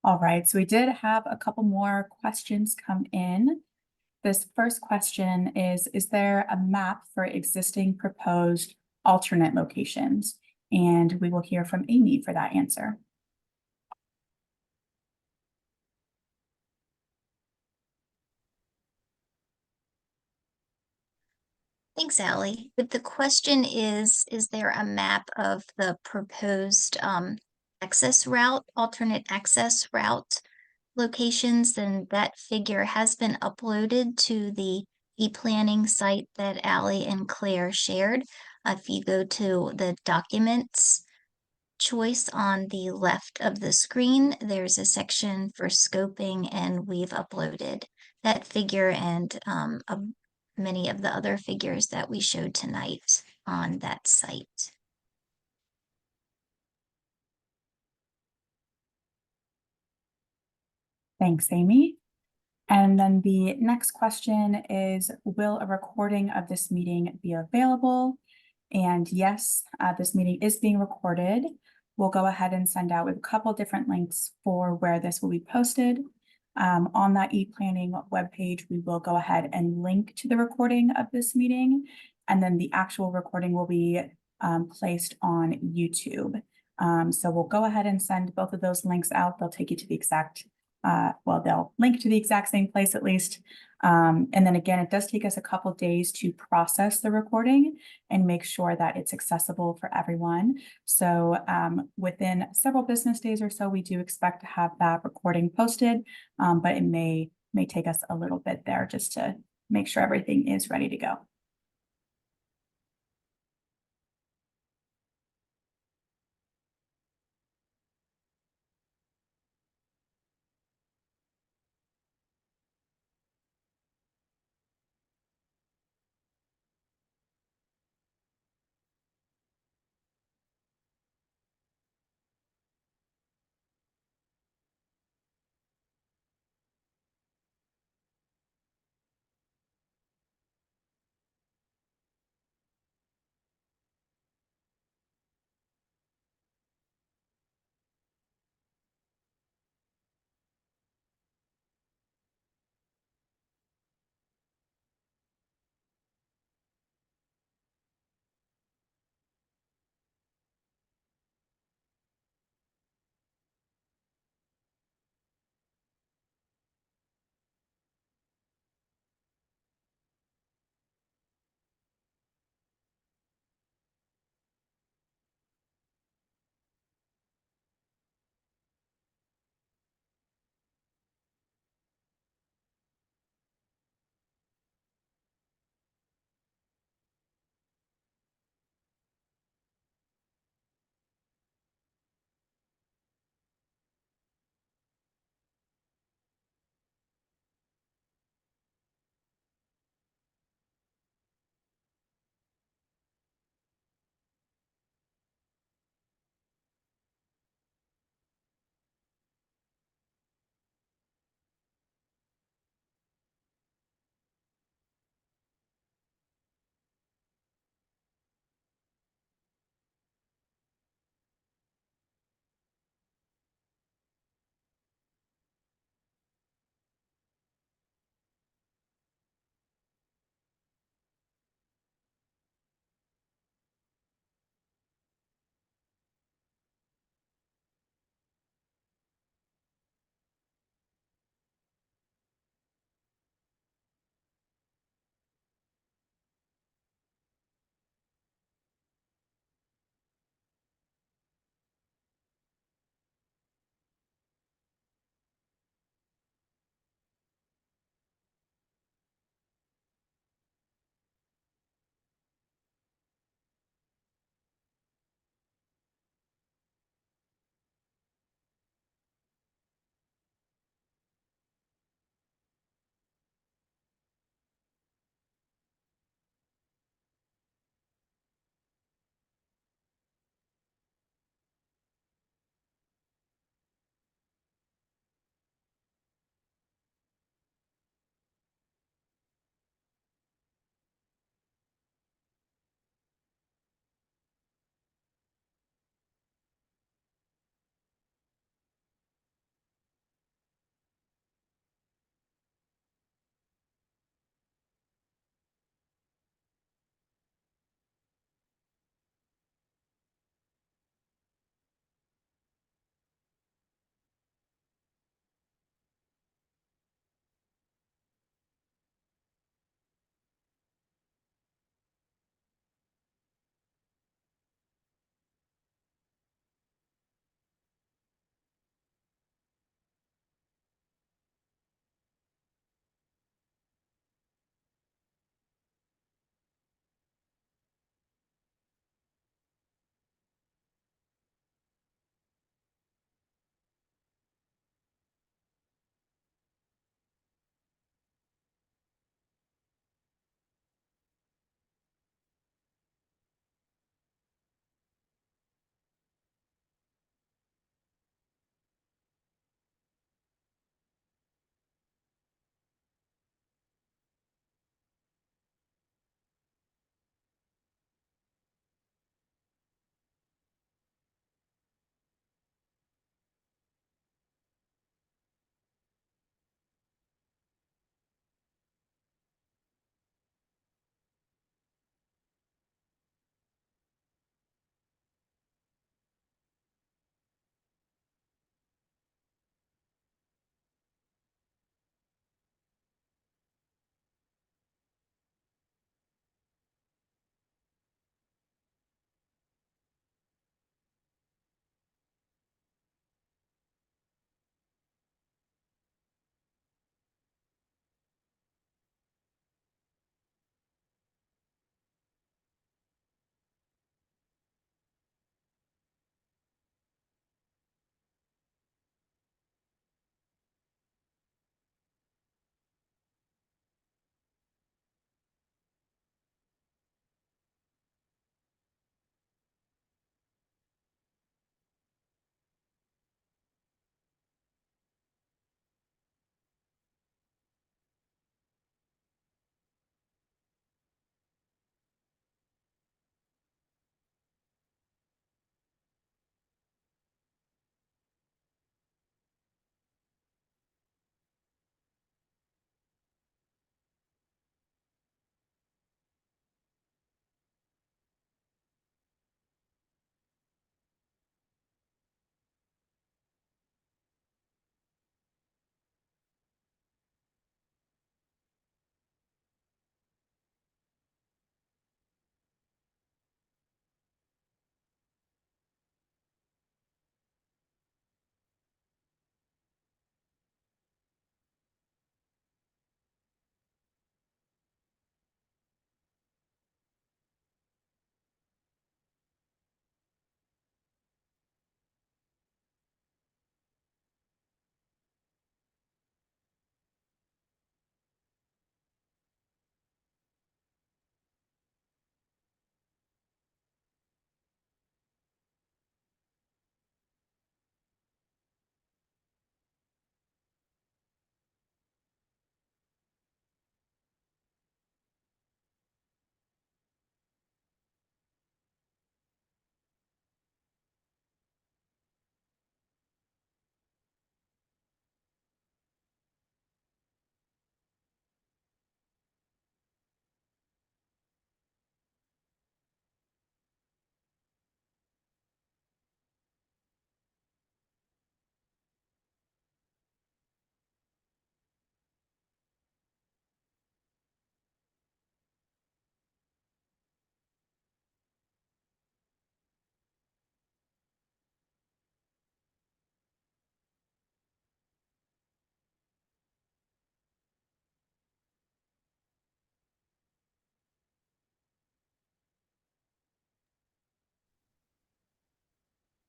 All right, so we did have a couple more questions come in. This first question is there a map for existing proposed alternate locations? And we will hear from Amy for that answer. Thanks, Ally. But the question is there a map of the proposed access route, alternate access route locations? Then that figure has been uploaded to the e-planning site that Ally and Claire shared. If you go to the documents choice on the left of the screen, there's a section for scoping, and we've uploaded that figure and many of the other figures that we showed tonight on that site. Thanks, Amy. And then the next question is, will a recording of this meeting be available? And yes, this meeting is being recorded. We'll go ahead and send out with a couple different links for where this will be posted. On that e-planning webpage, we will go ahead and link to the recording of this meeting. And then the actual recording will be placed on YouTube. So we'll go ahead and send both of those links out. They'll take you to the exact well, they'll link to the exact same place at least. And then again, it does take us a couple days to process the recording and make sure that it's accessible for everyone. So within several business days or so, we do expect to have that recording posted, but it may take us a little bit there just to make sure everything is ready to go.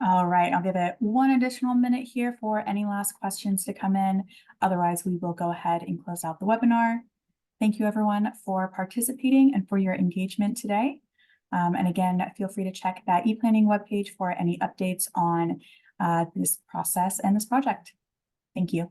All right, I'll give it one additional minute here for any last questions to come in. Otherwise, we will go ahead and close out the webinar. Thank you everyone for participating and for your engagement today. And again, feel free to check that e-planning webpage for any updates on this process and this project. Thank you.